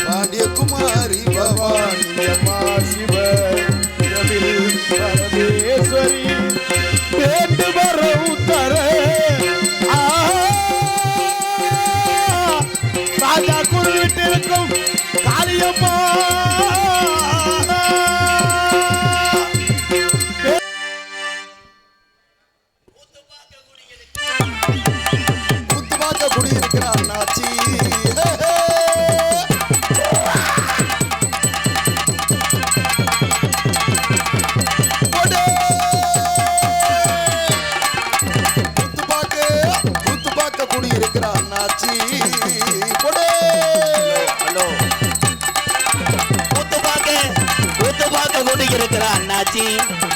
பாண்டியகுமாரி பவானி அம்மா சிவ பரமேஸ்வரி வேண்டு வரவு தர ராஜா குறிவிட்டிருக்கும் காளியம்மா குத்துபாக்க குடியிருக்கிறார் அண்ணாச்சி அண்ணாச்சி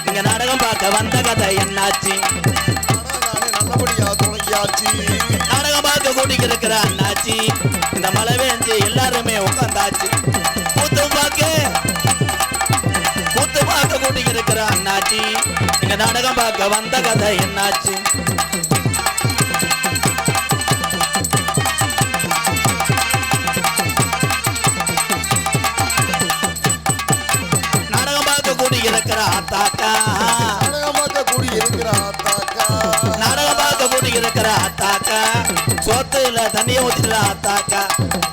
இங்க நாடகம் பார்க்க வந்த கதை என்னாச்சு நல்லபடியா துணையாச்சு நாடகம் பார்க்க கூட்டிக்கு இருக்கிற அண்ணாச்சி இந்த மழை வேஞ்சு எல்லாருமே உட்காந்தாச்சு கூத்து பார்க்க கூட்டிக்கு இருக்கிற அண்ணாச்சி இங்க நாடகம் பார்க்க வந்த கதை என்னாச்சு சோத்துல தண்ணிய ஊத்திட்டு ஆத்தாக்கா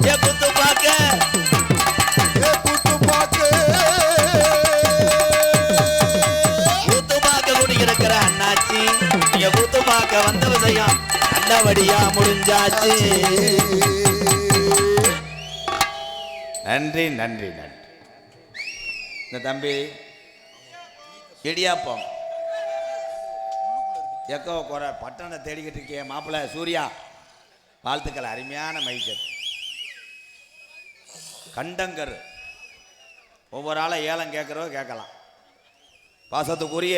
ஏ குத்து பாக்க குடிக்கிற அண்ணாச்சி நீங்க குத்து பாக்க வந்த விஷயம் நல்லபடியா முடிஞ்சாச்சு நன்றி நன்றி நன்றி இந்த தம்பி இடியாப்பம் எக்கோ குறை பட்டணத்தை தேடிக்கிட்டு இருக்கேன் மாப்பிள்ளை சூர்யா வாழ்த்துக்கள் அருமையான மைக்கர் கண்டங்கர் ஒவ்வொரு ஆளை ஏலம் கேட்குறோ கேட்கலாம் பாசத்துக்குரிய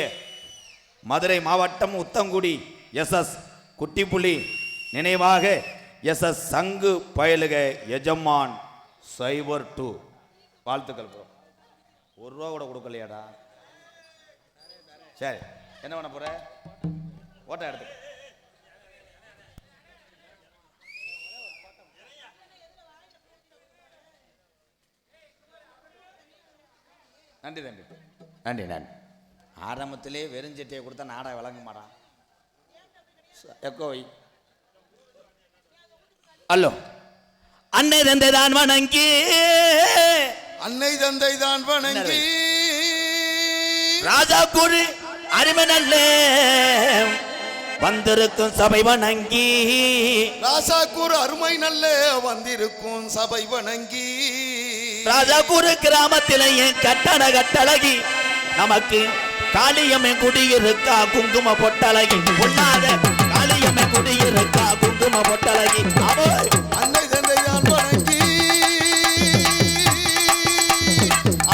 மதுரை மாவட்டம் உத்தங்குடி எஸ்எஸ் குட்டிப்புலி நினைவாக எஸ்எஸ் சங்கு பயலுக எஜமான் சைபர் 2 வாழ்த்துக்கள் ப்ரோ ₹1 கூட கொடுக்கலையாடா சரி என்ன பண்ண போற ஓட்ட எடுத்து நன்றி தம்பி நன்றி நன்றி ஆரம்பத்திலே வெறுஞ்சட்டியை கொடுத்தா நாடா விளங்க மாட்டான் எக்கோய் அல்லோ அன்னை தந்தை தான் வணங்கி அன்னை தந்தை தான் வணங்கி ராஜா கூறு அருமை நல்ல வந்திருக்கும் சபை வணங்கி ராசாக்கூர் அருமை நல்ல வந்திருக்கும் சபை வணங்கி ராஜாக்கூர் கிராமத்திலேயே கட்டழகி நமக்கு காளியம்மை குடியிருக்கா குங்கும பொட்டழகி பொன்னாத காளியம்மை குடியிருக்கா குங்கும பொட்டழகி அன்னை தந்தை தான் வணங்கி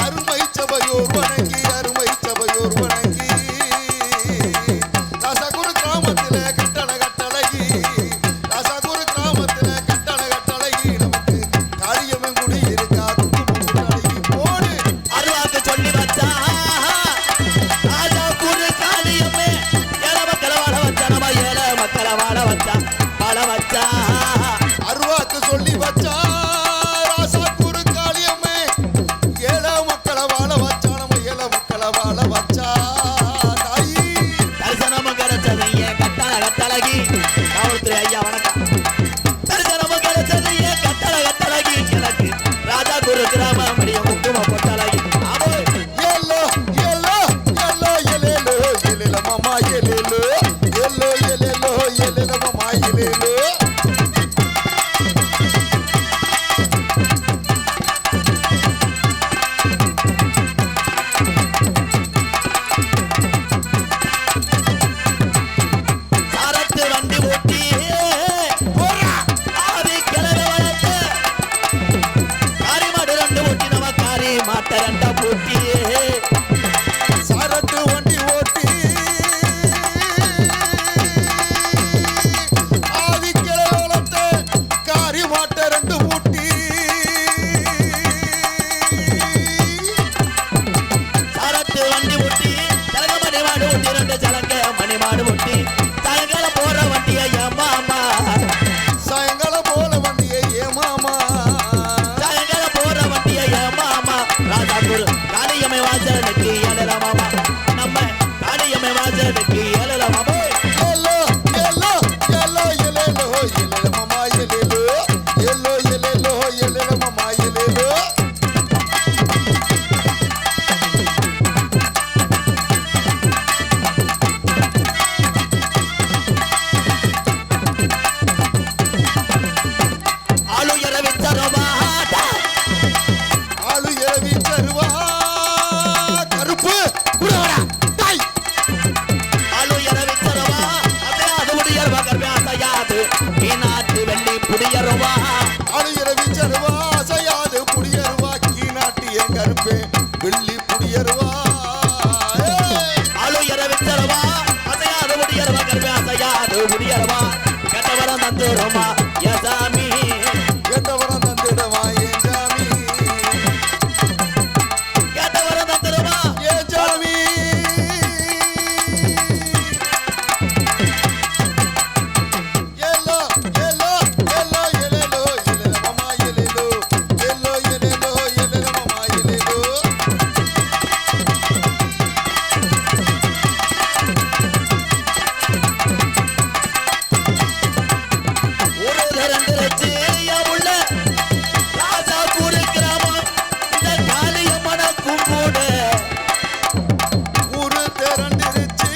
அருமை சபையோர் வணங்கி அருமை சபையோர் வணங்கி ராசாக்கூர் கிராமத்தில கட்டழகி ராசாக்கூர் கிராமத்தில கட்டழகி நமக்கு காளியம்மை குடியிருக்கா குங்கும பொட்டழகி போடு அருவாக்கு சொல்லி வச்சா ராஜாக்கூர் காளியம்மை ஏழ மக்களை வாழ வச்சா நம்ம ஏழ மக்களை வாழ வச்சா அருவாக்கு சொல்லி வச்சா ராசாக்கூர் காளியம்மை ஏழ மக்களை வாழ வச்சா நம்ம ஏழ மக்களை வாழ வச்சா தாயி தரிசனம் கிடைச்சது ஏன் கட்டழகி காவல்துறை ஐயா வணக்கம் தரிசனம் கிடைச்சது ஏன் கட்டழகி எனக்கு ராஜாக்கூர் கிராம மடிய குங்கும பொட்டழகி எல்லோ எல்லோ எல்லோ எலேலோ எலேல மாமா எலேலோ எல்லோ எலேலோ எலேல மாமா எலேலோ சாரத்து வண்டி ஓட்டி கருவி அசையாது முடியறவா கெட்டவரம் தந்துருமா ஏ சாமி கேட்டவரம் தந்திடுமா என் சாமி கெட்டவரம் தந்துருமா என் சாமி எல்லோ எல்லோ எல்லோ எல்லோ எல்லோ மாமா எல்லோ எல்லோ எல்லோ எல்லோ மாமா எல்லோ ஒரு தரந்திரச்சு உள்ள ராஜா கூறு கிராமம் இந்த காளியம்மன கும்பிட ஊரு திரண்டிருச்சு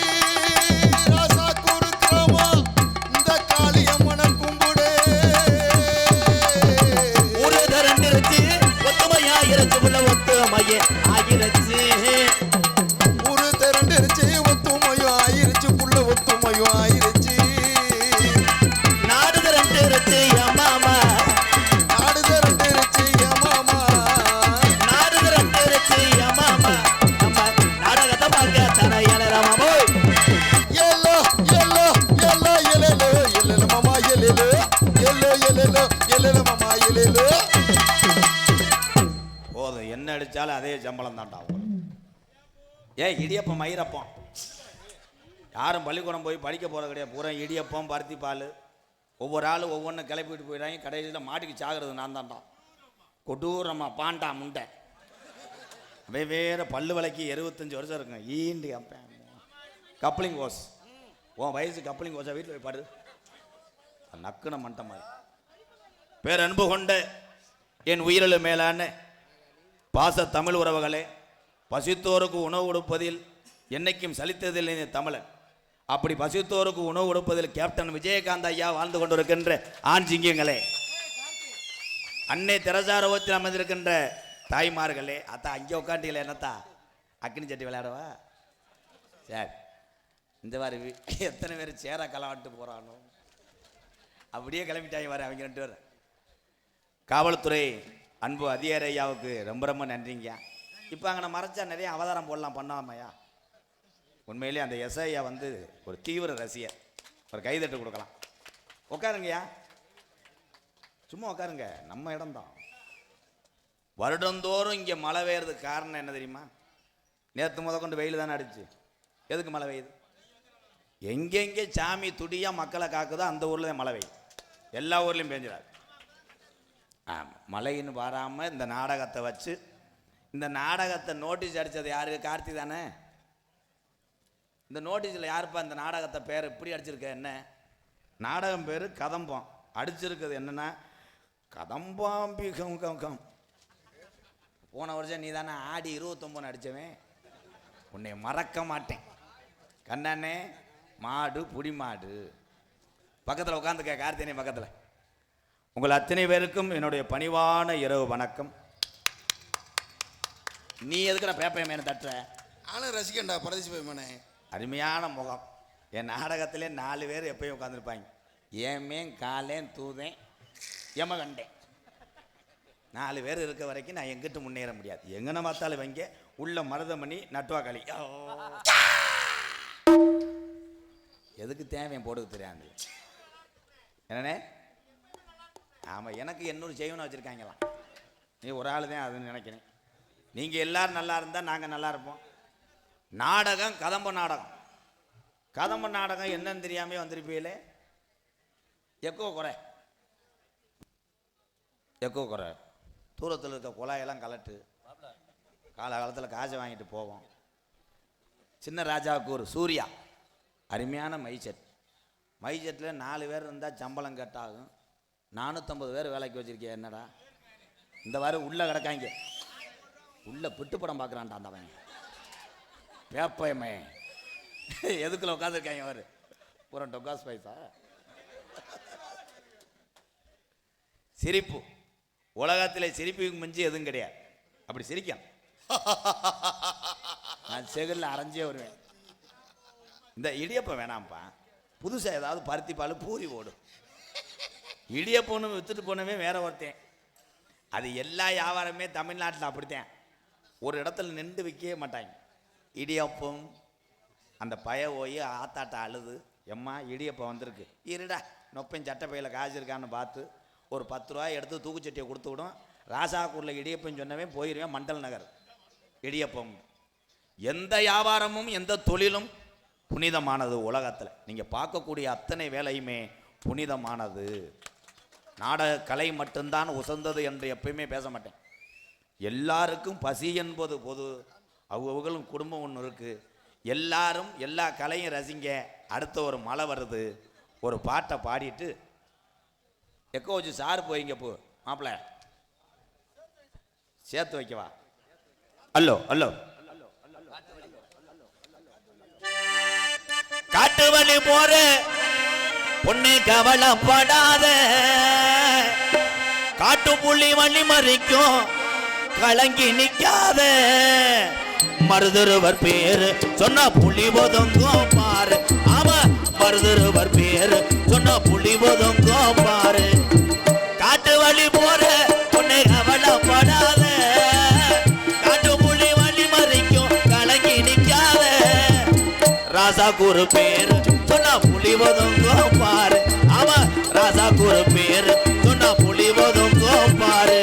ராசா குறுக்கிறோமா இந்த காளியம்மனை கும்பிடு ஒரு தரந்திரச்சு ஒத்துமையாயிருச்சு உள்ள ஒத்துமையே ஆகிருச்சு ஊரு திரண்டிருச்சு ஒத்துமையும் ஆயிருச்சு புள்ள ஒத்துமையும் ஆயிருச்சு நாடு தரண்டிருச்சு மாமா நாடு திரண்டிருச்சு என் மாமா நாடு தரண்டிருச்சு மாமா நம்ம நாடகத்தை பார்க்க தன இளரமாமோ எல்லோ எல்லோ எல்லோ எல்லோ எல்லோ மாமா எல்லோ எல்லோ எல்லோ எல்லோ மாமா எல்லோ போதும் என்ன அடிச்சாலும் அதே சம்பளம் தான்டா இடியப்பம் மயிரப்பம் யாரும் பள்ளிக்கூடம் போய் படிக்க போகிறது கிடையாது பூரா இடியப்பம் பருத்தி பால் ஒவ்வொரு ஆளும் ஒவ்வொன்றும் கிளப்பிட்டு போயிடாங்க கடைசியில் மாட்டுக்கு சாகிறது நான் தான்டா கொடூரமா பாண்டா முண்டை வேற பல்லு விலைக்கு 75 வருஷம் இருக்குங்க ஈண்டு அப்பேன் கப்ளிங் கோஸ் உன் வயசு கப்ளிங் கோஸை வீட்டில் போய் பாரு நக்குன மண்டை மாதிரி பேரன்பு கொண்ட என் உயிரிழு மேலான பாச தமிழ் உறவுகளே பசித்தோருக்கு உணவு கொடுப்பதில் என்னைக்கும் சலித்ததில்லை இந்த தமிழன் அப்படி பசித்தோருக்கு உணவு கொடுப்பதில் கேப்டன் விஜயகாந்த் ஐயா வாழ்ந்து கொண்டிருக்கின்ற ஆண் சிங்கங்களே அன்னை தெரசாரவத்தில் அமைந்திருக்கின்ற தாய்மார்களே அத்தா அங்கே உட்காண்டிங்களே என்னத்தா அக்னி சட்டி விளையாடவா சரி இந்த மாதிரி எத்தனை பேர் சேர கலவாட்டு போகிறானோ அப்படியே கிளம்பிட்டாங்க வர அவங்க 2 பேர் காவல்துறை அன்பு அதிகாரி ஐயாவுக்கு ரொம்ப ரொம்ப நன்றிங்க இப்போ அங்கே மறைச்சா நிறைய அவதாரம் போடலாம் பண்ணாமையா உண்மையிலே அந்த எஸ்ஐயா வந்து ஒரு தீவிர ரசிகர் ஒரு கைதட்டு கொடுக்கலாம் உட்காருங்கய்யா சும்மா உட்காருங்க நம்ம இடம்தான் வருடந்தோறும் இங்கே மழை பெய்யறதுக்கு காரணம் என்ன தெரியுமா நேற்று கொண்டு வெயில் தானே அடிச்சு எதுக்கு மழை பெய்யுது எங்கெங்கே சாமி துடியாக மக்களை காக்குதோ அந்த ஊரில் தான் மழை பெய்யும் எல்லா ஊர்லேயும் பெஞ்சிடாது மழைன்னு வராமல் இந்த நாடகத்தை வச்சு இந்த நாடகத்தை நோட்டீஸ் அடித்தது யாரு கார்த்தி தானே இந்த நோட்டீஸில் யாருப்பா இந்த நாடகத்தை பேர் இப்படி அடிச்சிருக்க என்ன நாடகம் பேர் கதம்பம் அடிச்சிருக்குது என்னன்னா கதம்பாம்பிகம் கம் போன வருஷம் நீ தானே ஆடி 29 அடித்தவன் உன்னை மறக்க மாட்டேன் கண்ணானே மாடு புடி மாடு பக்கத்தில் உட்காந்துக்க கார்த்தினே பக்கத்தில் உங்கள் அத்தனை பேருக்கும் என்னுடைய பணிவான இரவு வணக்கம் நீ எதுக்கு நான் பேப்பைய மேலே தட்டுற நானும் ரசிகண்டா பரதேசி பையனே அருமையான முகம் என் நாடகத்திலே 4 பேர் எப்பயும் உட்காந்துருப்பாங்க ஏமேன் காலேன் தூதேன் எமகண்டேன் 4 பேர் இருக்க வரைக்கும் நான் எங்கிட்டு முன்னேற முடியாது எங்கன பார்த்தாலும் வைங்க உள்ள மருதமணி நட்டுவாக்களி எதுக்கு தேவையை போடுக்கு தெரியாது என்னண்ணே ஆமாம் எனக்கு 800 செய்வனை வச்சுருக்காங்களாம் நீ ஒரு ஆள் தான் அதுன்னு நினைக்கிறேன் நீங்கள் எல்லோரும் நல்லா இருந்தால் நாங்கள் நல்லா இருப்போம் நாடகம் கதம்ப நாடகம் கதம்ப நாடகம் என்னன்னு தெரியாமே வந்திருப்பீங்களே எக்கோ குறை தூரத்தில் இருக்க குழாயெல்லாம் கலட்டு காலகாலத்தில் காசை வாங்கிட்டு போவோம் சின்ன ராஜாவுக்கு ஒரு சூர்யா அருமையான மைசெட்டில் 4 பேர் இருந்தால் சம்பளம் கட்டாகும் 450 பேர் வேலைக்கு வச்சிருக்கேன் என்னடா இந்த வாரம் உள்ளே கிடக்காங்க உள்ள பிட்டு படம் பார்க்குறான்டா அந்தவன் பேப்பயமே எதுக்குள்ள உட்காந்துருக்காங்க அவர் பூரா டொக்காஸ் பைசா சிரிப்பு உலகத்தில் சிரிப்புக்கு மிஞ்சி எதுவும் கிடையாது அப்படி சிரிக்கும் நான் செகலில் அரைஞ்சே வருவேன் இந்த இடியப்பம் வேணாம்ப்பா புதுசாக ஏதாவது பருத்தி பால் பூரி ஓடும் இடியப்பொண்ணு விற்றுட்டு போனவே வேற ஒருத்தன் அது எல்லா வியாபாரமே தமிழ்நாட்டில் அப்படித்தான் ஒரு இடத்துல நின்று விற்கவே மாட்டாங்க இடியப்பம் அந்த பய போய் ஆத்தாட்ட அழுது, எம்மா இடியப்பம் வந்திருக்கு, இருடா நொப்பையும் சட்டை பையில் காசு இருக்கான்னு பார்த்து ஒரு 10 ரூபாய் எடுத்து தூக்குச்சட்டியை கொடுத்து விடும். ராசாக்கூரில் இடியப்பம் சொன்னவே போயிடுவேன் மண்டல் நகர் இடியப்பம். எந்த வியாபாரமும் எந்த தொழிலும் புனிதமானது உலகத்தில். நீங்கள் பார்க்கக்கூடிய அத்தனை வேலையுமே புனிதமானது. நாடக கலை மட்டும்தான் உசந்தது என்று எப்பயுமே பேச மாட்டேன். எல்லாருக்கும் பசி என்பது பொது. அவங்களும் குடும்பம் ஒன்று இருக்குது. எல்லாரும் எல்லா கலையும் ரசிங்க. அடுத்த ஒரு மழை வருது, ஒரு பாட்டை பாடிட்டு எக்கோ வச்சு சார் போயிங்க போ மாப்பிள்ள சேர்த்து வைக்கவா. அல்லோ அல்லோ காட்டு வழி போற பொண்ணு கவலைப்படாத, காட்டு புள்ளி வழி மறிக்கும் கலங்கி நிக்காத, மருதருவர் பேரு சொன்னா புலி ஒதுங்கும் பாரு. ஆமா மருதருவர் பேரு சொன்னா புலி ஒதுங்கும் பாரு. காட்டு வழி போற பொண்ணு கவலைப்படாத, காட்டு புள்ளி வழி மறிக்கும் கலங்கி நிக்காத, ராசாக்கு ஒரு பேரு சொன்னா புலி ஒதுங்கும் பாரு. ஆமா ராசாக்கு ஒரு பேரு சொன்னா புலி ஒதுங்கும் பாரு.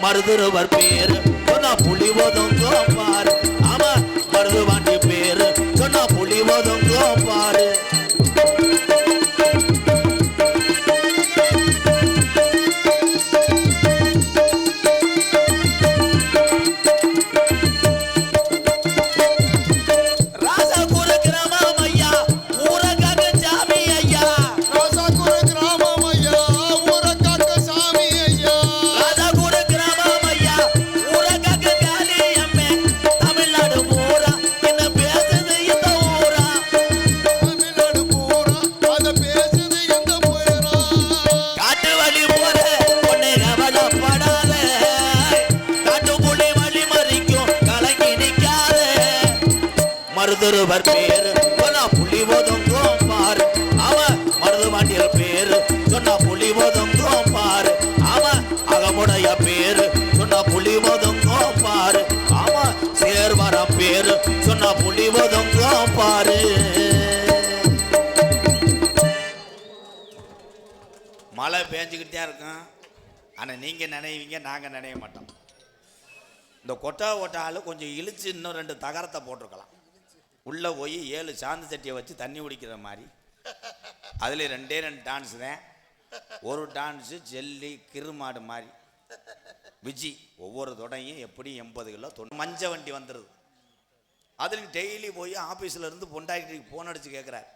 மருதுருவர் பேரு சொன்னா புலி ஒதுங்கும் பாரு. ஆமா மருது வாண்டி பேரு சொன்னா புலி ஒதுங்கும் பாரு. மருதுருவர் பேரு சொன்னா புலி ஒதுங்கும் பாரு. அவன் மருது வாண்டியர் பேரு சொன்னா புலி ஒதுங்கும் பாரு. அவன் அகமுடைய பேரு சொன்னா புலி ஒதுங்கும் பாரு. அவன் சேர்வரம் பேரு சொன்னா புலி ஒதுங்கும் பாரு. மழை பேஞ்சுக்கிட்டே இருக்கும். ஆனால் நீங்கள் நினைவீங்க, நாங்கள் நினைய மாட்டோம். இந்த கொட்டா ஓட்டால் கொஞ்சம் இழுத்து இன்னும் 2 தகரத்தை போட்டிருக்கலாம். உள்ளே போய் 7 சாந்து சட்டியை வச்சு தண்ணி குடிக்கிற மாதிரி. அதில் 2 டான்ஸ் தான். ஒரு டான்ஸு ஜெல்லி கிருமாடு மாதிரி விஜி. ஒவ்வொரு தொடையும் எப்படி 80 கிலோ மஞ்ச வண்டி வந்துடுது. அதில் டெய்லி போய் ஆஃபீஸில் இருந்து பொண்டாட்டிக்கு ஃபோன் அடித்து கேட்குறாரு,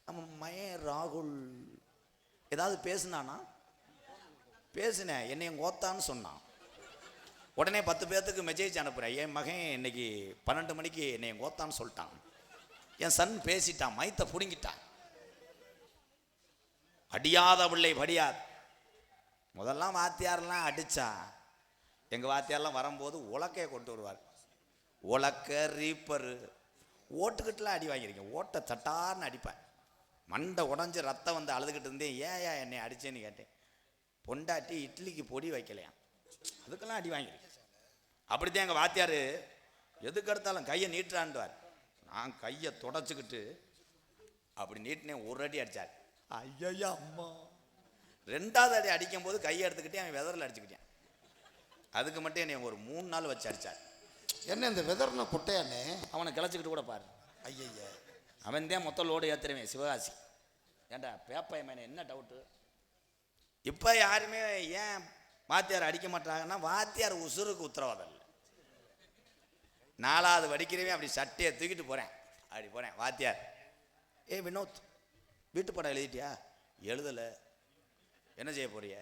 நம்ம மயன் ராகுல் ஏதாவது பேசுனானா? பேசுனேன், என்னையும் கோத்தான்னு சொன்னான். உடனே 10 பேர்த்துக்கு மெசேஜ் அனுப்புகிறேன், என் மகன் இன்னைக்கு 12 மணிக்கு என்னை கோத்தான்னு சொல்லிட்டான், என் சன் பேசிட்டான், மைத்தை பிடுங்கிட்டான். அடியாத பிள்ளை படியாது. முதல்லாம் வாத்தியாரெல்லாம் அடித்தா எங்கள் வாத்தியாரெல்லாம் வரும்போது உலக்கையை கொண்டு வருவார். உலக்க ரீப்பரு ஓட்டுக்கிட்டுலாம் அடி வாங்கியிருக்கேன். ஓட்டை தட்டார்னு அடிப்பேன். மண்டை உடஞ்சி ரத்தம் வந்து அழுதுகிட்டு இருந்தேன். ஏன் என்னை அடிச்சேன்னு கேட்டேன். பொண்டாட்டி இட்லிக்கு பொடி வைக்கலையா, அதுக்கெல்லாம் அடி வாங்கியிருக்கேன். அப்படித்தான் எங்கள் வாத்தியார் எதுக்கு எடுத்தாலும் கையை நீட்டுறான்டுவார். நான் கையை தொடச்சிக்கிட்டு அப்படி நீட்டினேன். ஒரு அடி அடித்தார். ஐயா அம்மா. 2வது அடி அடிக்கும் போது கையை எடுத்துக்கிட்டே அவன் வெதரில் அடிச்சுக்கிட்டேன். அதுக்கு மட்டும் என்னை ஒரு 3 நாள் வச்சு அடித்தார். என்ன இந்த வெதர்னா குட்டையானே? அவனை கிளச்சிக்கிட்டு கூட பாரு. ஐயா அவன் தான் மொத்த லோடு ஏற்றுறவேன் சிவகாசி. ஏண்டா பேப்பா மேனே என்ன டவுட்டு? இப்போ யாருமே ஏன் வாத்தியார் அடிக்க மாட்டாங்கன்னா வாத்தியார் உசுருக்கு உத்தரவாதம் இல்லை. 4வது படிக்கிறவே அப்படி சட்டையை தூக்கிட்டு போகிறேன். அப்படி போகிறேன். வாத்தியார், வினோத் வீட்டு படம் எழுதிட்டியா? எழுதலை. என்ன செய்ய போறிய?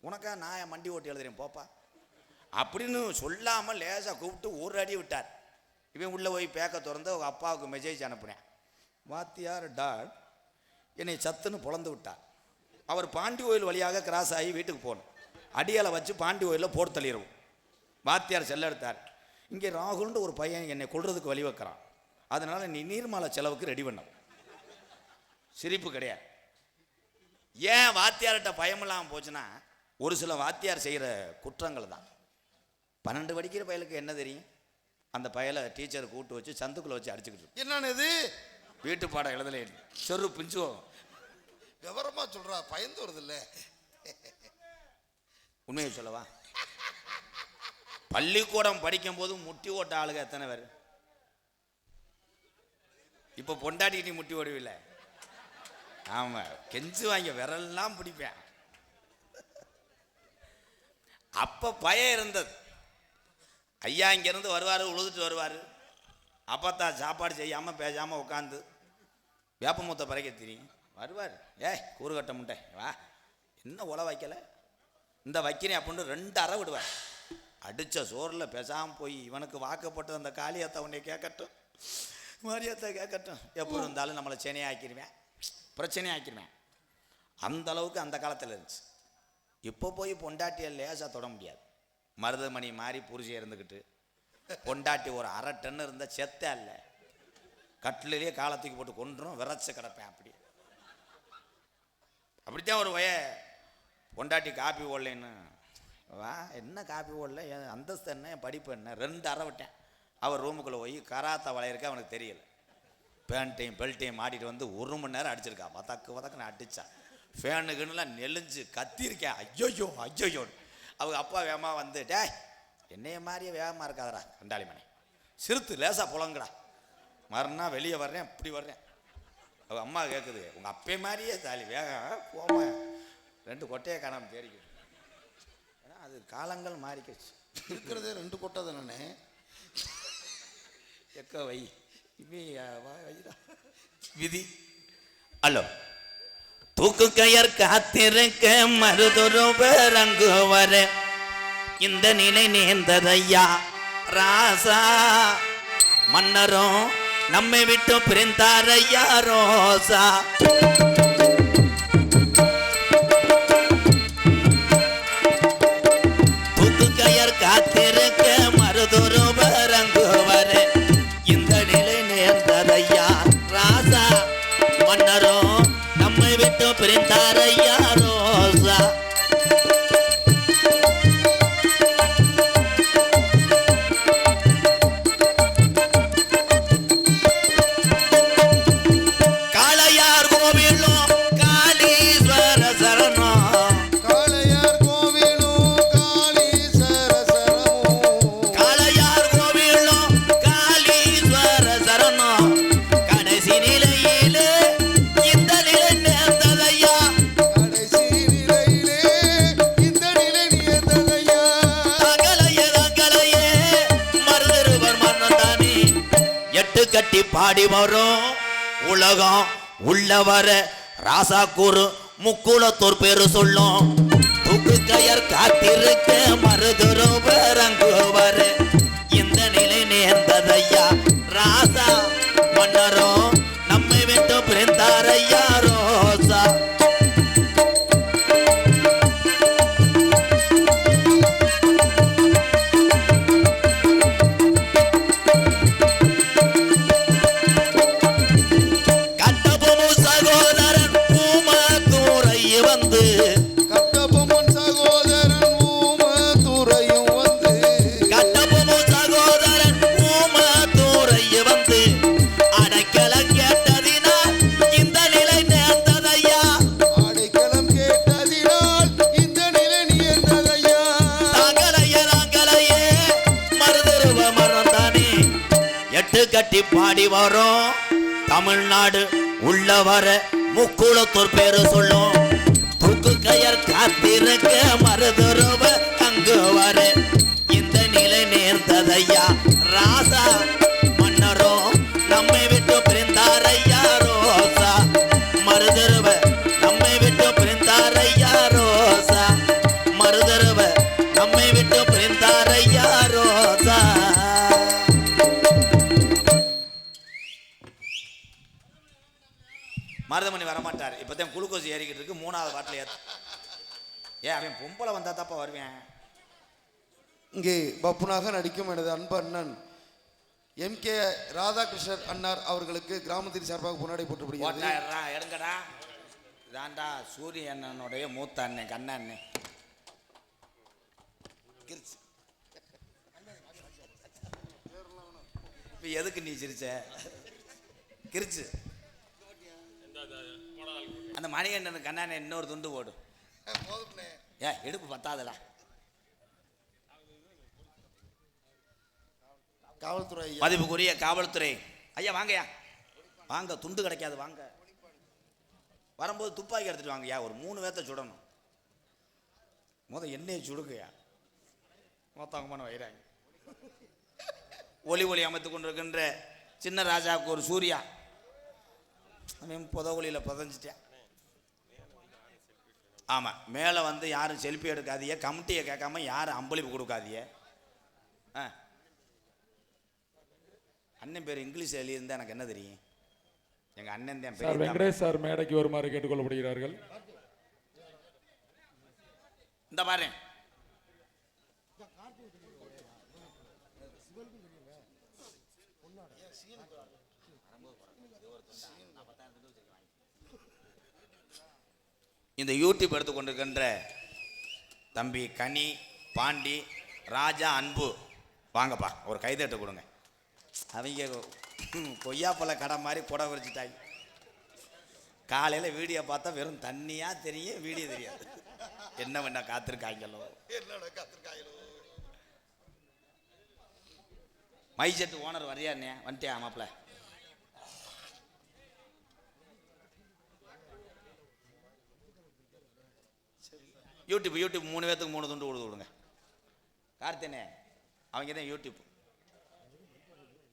உனக்கா நான் என் மண்டி ஓட்டி எழுதுறேன் போப்பா அப்படின்னு சொல்லாமல் லேசாக கூப்பிட்டு ஒரு அடி விட்டார். இவன் உள்ளே போய் பேக்க திறந்து அவங்க அப்பாவுக்கு மெசேஜ் அனுப்புனேன். வாத்தியார் டாட் என்னை சத்துன்னு பொழந்து விட்டார். அவர் பாண்டி கோயில் வழியாக கிராஸ் ஆகி வீட்டுக்கு போகணும். அடியாலை வச்சு பாண்டி கோயிலில் போட்டு தள்ளிடுவோம். வாத்தியார் செல்ல எடுத்தார். இங்கே ராகுல்னு ஒரு பையன் என்னை கொள்றதுக்கு வழி வைக்கிறான், அதனால் நீ நீர்மாலை செலவுக்கு ரெடி பண்ண. சிரிப்பு கிடையாது. ஏன் வாத்தியார்கிட்ட பயமில்லாமல் போச்சுன்னா, ஒரு சில வாத்தியார் செய்கிற குற்றங்கள் தான். 12 படிக்கிற பயலுக்கு என்ன தெரியும்? அந்த பயலை டீச்சரை கூப்பிட்டு வச்சு சந்துக்குள்ளே வச்சு அடிச்சுக்கிட்டு, என்னன்னு இது வீட்டு பாடம் எழுதலை சொரு பிஞ்சுவோம். விவரமா சொல்றா, பயந்து வருது இல்லை. உண்மையை சொல்லவா, பள்ளிக்கூடம் படிக்கும் போது முட்டி ஓட்ட ஆளுங்க எத்தனை பேர்? இப்போ பொண்டாட்டிக்கிட்டி முட்டி ஓடுவில்லை? ஆமாம், கெஞ்சு வாங்க விரல்லாம் பிடிப்பேன். அப்போ பயம் இருந்தது. ஐயா இங்கேருந்து வருவார், உழுதுட்டு வருவார். அப்பத்தான் சாப்பாடு செய்யாமல் பேசாமல் உட்காந்து வேப்ப மூத்த பறைக்க தெரியும் வருவார். கூறுகட்ட முட்டை வா, என்ன உலை வைக்கலை, இந்த வைக்கிறேன் அப்படின்னு 2 அறை விடுவார். அடித்த சோறில் பேசாமல் போய் இவனுக்கு வாக்கப்பட்டு அந்த காளியத்தை உன்னை கேட்கட்டும், மாரியத்தை கேட்கட்டும், எப்படி இருந்தாலும் நம்மளை சேனையாக்கிடுவேன், பிரச்சனையாக்கிடுவேன். அந்த அளவுக்கு அந்த காலத்தில் இருந்துச்சு. இப்போ போய் பொண்டாட்டியை லேசாக தொட முடியாது. மருதமணி மாதிரி புரிசை இருந்துக்கிட்டு பொண்டாட்டி ஒரு 1/2 டன் இருந்தால் செத்த இல்லை, கட்டிலேயே காலத்துக்கு போட்டு கொன்றும் விரைச்சி கிடப்பேன். அப்படித்தான் ஒரு பொண்டாட்டி காப்பி ஓடலைன்னு வா, என்ன காப்பி ஓடல, என் அந்தஸ்து என்ன, என் படிப்பு என்ன, 2 அறை விட்டேன். அவர் ரூமுக்குள்ளே போய் கராத்தா வளையிருக்க அவனுக்கு தெரியல. பேண்ட்டையும் பெல்ட்டையும் மாட்டிட்டு வந்து 1 மணி நேரம் அடிச்சிருக்கா. வதக்குன்னு அடித்தா. ஃபேனுக்குன்னுலாம் நெளிஞ்சு கத்திருக்கேன். ஐயோயோ ஐயோயோ. அவங்க அப்பா வேகமாக வந்து, என்னைய மாதிரியே வேகமாக இருக்காதடா கண்டாளி மணி, சிறுத்து லேசாக புலங்கடா. மறுநாள் வெளியே வர்றேன், இப்படி வர்றேன். அவங்க அம்மா கேட்குது, உங்கள் அப்பே மாதிரியே தாலி வேகம் போமா, 2 கொட்டையை காணாமல் தேடிக்கிட்டு. ஏன்னா அது காலங்கள் மாறிக்கிச்சு. இருக்கிறதே 2 கொட்டை தானே. எக்க வை வைடா விதி. ஹலோ, தூக்கு கயர் காத்திருக்க மருதொரு பேரங்கு வர இந்த நிலை நேர்ந்ததையா ராசா, மன்னரும் நம்மை விட்டு பிரிந்தாரையா ரோசா. தூக்கு கயர் காத்திருக்க மருதொரு பேரங்கு வர இந்த நிலை நேர்ந்ததையா ராசா, மன்னரும் நம்மை விட்டு பிரிந்தாரையா ரோசா. காளையார் கோவிலும் காளீஸ்வர சரணம், காளையார் கோவிலும் காளீஸ்வர சரணம், காளையார் கோவிலும் காளீஸ்வர சரணம். கடைசி நிலையிலே இந்த நிலை நேர்ந்ததையா, கடைசி நிலையிலே இந்த நிலை நேர்ந்ததையா. தகலையே தகலையே மருதருவர் மன்னதானே, 8 கட்டி பாடி வரும் உலகம் உள்ளவர ராசா கூறு முக்குளத்தோர் பேரு சொல்லும். தூக்கு கயர் காத்திருக்க மருதருவர் அங்கு வர இந்த நிலை நேர்ந்ததையா ராசா, மன்னரும் நம்மை விட்டு பிரிந்தாரையா ரோசா. கட்டபொம்மு சகோதரன் பூமத்துறை வந்து, கட்டபொம்மன் சகோதரன் ஊமத்துறையும் வந்து, கட்டபொம்மு சகோதரன் பூமத்துறை வந்து அடைக்கலம் கேட்டதினால் இந்த நிலை நேர்ந்ததையா, அடைக்கலம் கேட்டதினால் இந்த நிலை நேர்ந்ததையா. தாங்களையே மருதருவ மறந்தானே, 8 கட்டி பாடி வரும் தமிழ்நாடு உள்ளவர முக்குளத்தோர் பேரு சொல்லும். தூக்கு கயர் காத்திருக்க மருதருவ அங்கு வர இந்த நிலை நேர்ந்ததையா ராசா, மருதமணி வரமாட்டார். இப்போதான் குளுக்கோஸ் ஏறிக்கிட்டு இருக்கு. 3வது பாட்டில் ஏற்ற. அவன் பொம்பளை வந்தா தாப்பா வருவேன். இங்கே பப்புனாக நடிக்கும் எனது அன்பு அண்ணன் MK ராதாகிருஷ்ணர் அண்ணார் அவர்களுக்கு கிராமத்தின் சார்பாக பொன்னாடை போட்டுப்படுகிறது. எடுங்கடா. இதாண்டா சூரிய அண்ணனுடைய மூத்த அண்ணன் கண்ணா அண்ணன். இப்போ எதுக்கு நீ சிரிச்ச? கிரிச்சு அந்த மணிகண்டனுக்கு கண்ணாண்ணே இன்னொரு துண்டு போடும். எடுப்பு பத்தாதுடா. காவல்துறை மதிப்புக்குரிய காவல்துறை ஐயா வாங்கய்யா வாங்க. துண்டு கிடைக்காது வாங்க. வரும்போது துப்பாக்கி எடுத்துட்டு வாங்கய்யா. ஒரு 3 பேர்த்த சுடணும். எண்ணெயை சுடுக்கையா மொத்தமான வைராங்க. ஒளி அமைத்து கொண்டிருக்கின்ற சின்ன ராஜாவுக்கு ஒரு சூர்யா புதவொலியில் புதஞ்சிட்டேன். ஆமாம், மேலே வந்து யாரும் செல்ஃபி எடுக்காதீங்க. கமிட்டியை கேட்காம யாரும் அம்பளிப்பு கொடுக்காதீங்க. அண்ணன் பேர் இங்கிலீஷ் எழுதியிருந்தா எனக்கு என்ன தெரியும்? எங்கள் அண்ணன் தான் பேர். வெங்கடேஷ் சார் மேடைக்கு வருமாறு கேட்டுக்கொள்ளப்படுகிறார்கள். இந்த பாரு இந்த யூடியூப் எடுத்துக்கொண்டிருக்கின்ற தம்பி கனி, பாண்டி, ராஜா, அன்பு வாங்கப்பா ஒரு கைதட்டு கொடுங்க. அவங்க கொய்யாப்பழ கடை மாதிரி குடை வரிச்சிட்டாங்க. காலையில் வீடியோ பார்த்தா வெறும் தண்ணியாக தெரியும், வீடியோ தெரியாது. என்ன பண்ண காத்திருக்காங்களோ. மைசெட்டு ஓனர் வரையாண்ணே வந்துட்டியா மாப்பிள்ள? யூடியூப் 3 பேர்த்துக்கு 3 துண்டு கொடுத்து விடுங்க. கார்த்தினே அவங்க தான் யூடியூப்.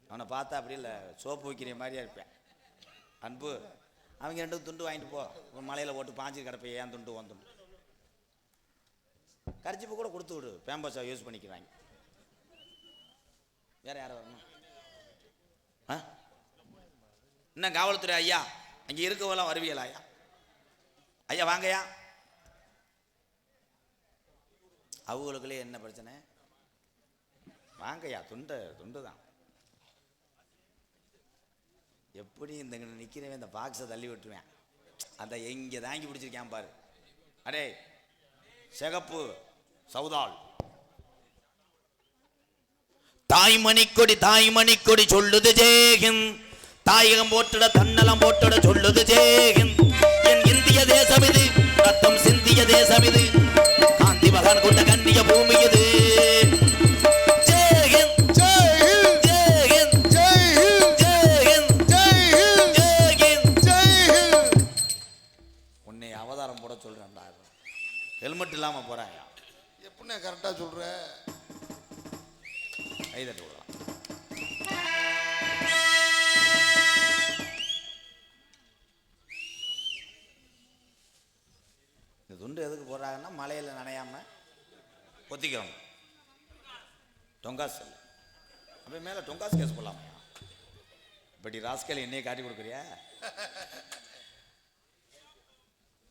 அவனை பார்த்தா அப்படி இல்லை, சோப்பு வைக்கிற மாதிரியா இருப்பேன். அன்பு அவங்க 2 துண்டு வாங்கிட்டு போ. மலையில் போட்டு பாஞ்சு கிடப்ப. ஏன் துண்டு வந்துடும். கரிச்சிப்பு கூட கொடுத்து விடு. பேம்பஸை யூஸ் பண்ணிக்கிறாங்க. வேற யாரை வரணும்? என்ன காவல்துறை ஐயா அங்கே இருக்கவெல்லாம் வருவியலா? ஐயா ஐயா வாங்கய்யா. அவங்களுக்குள்ளே என்ன பிரச்சனை? வாங்கய்யா. துண்டு தான். எப்படி இந்த நிற்கிறவன் இந்த பாக்ஸை தள்ளி விட்டுருவேன். அந்த எங்கே தாங்கி பிடிச்சிருக்கேன் பாரு. அடே சிகப்பு சவுதால் தாய்மணிக்கொடி சொல்லுது ஜெயஹிந்த். தாயகம் போட்டுட தன்னலம் போட்டுட சொல்லுது ஜெயஹிந்த். என் இந்திய தேசம் இது, ரத்தம் சிந்திய தேசம் இது, காந்தி மகான் கொண்ட கண்ணிய பூமி இது. உன்னை அவதாரம் போட சொல்றேன்டா. ஹெல்மெட் இல்லாம போறாயா? எப்படின்னா கரெக்டா சொல்ற? கைதட்டு விடலாம். இந்த துண்டு எதுக்கு போடுறாங்கன்னா மலையில் நனையாம ஒத்திக்கிறோம். டொங்காஸ் அப்படி மேலே டொங்காஸ் கேஸ் போடலாமா? இப்படி ராஸ்கல் என்னையே காட்டி கொடுக்குறியா?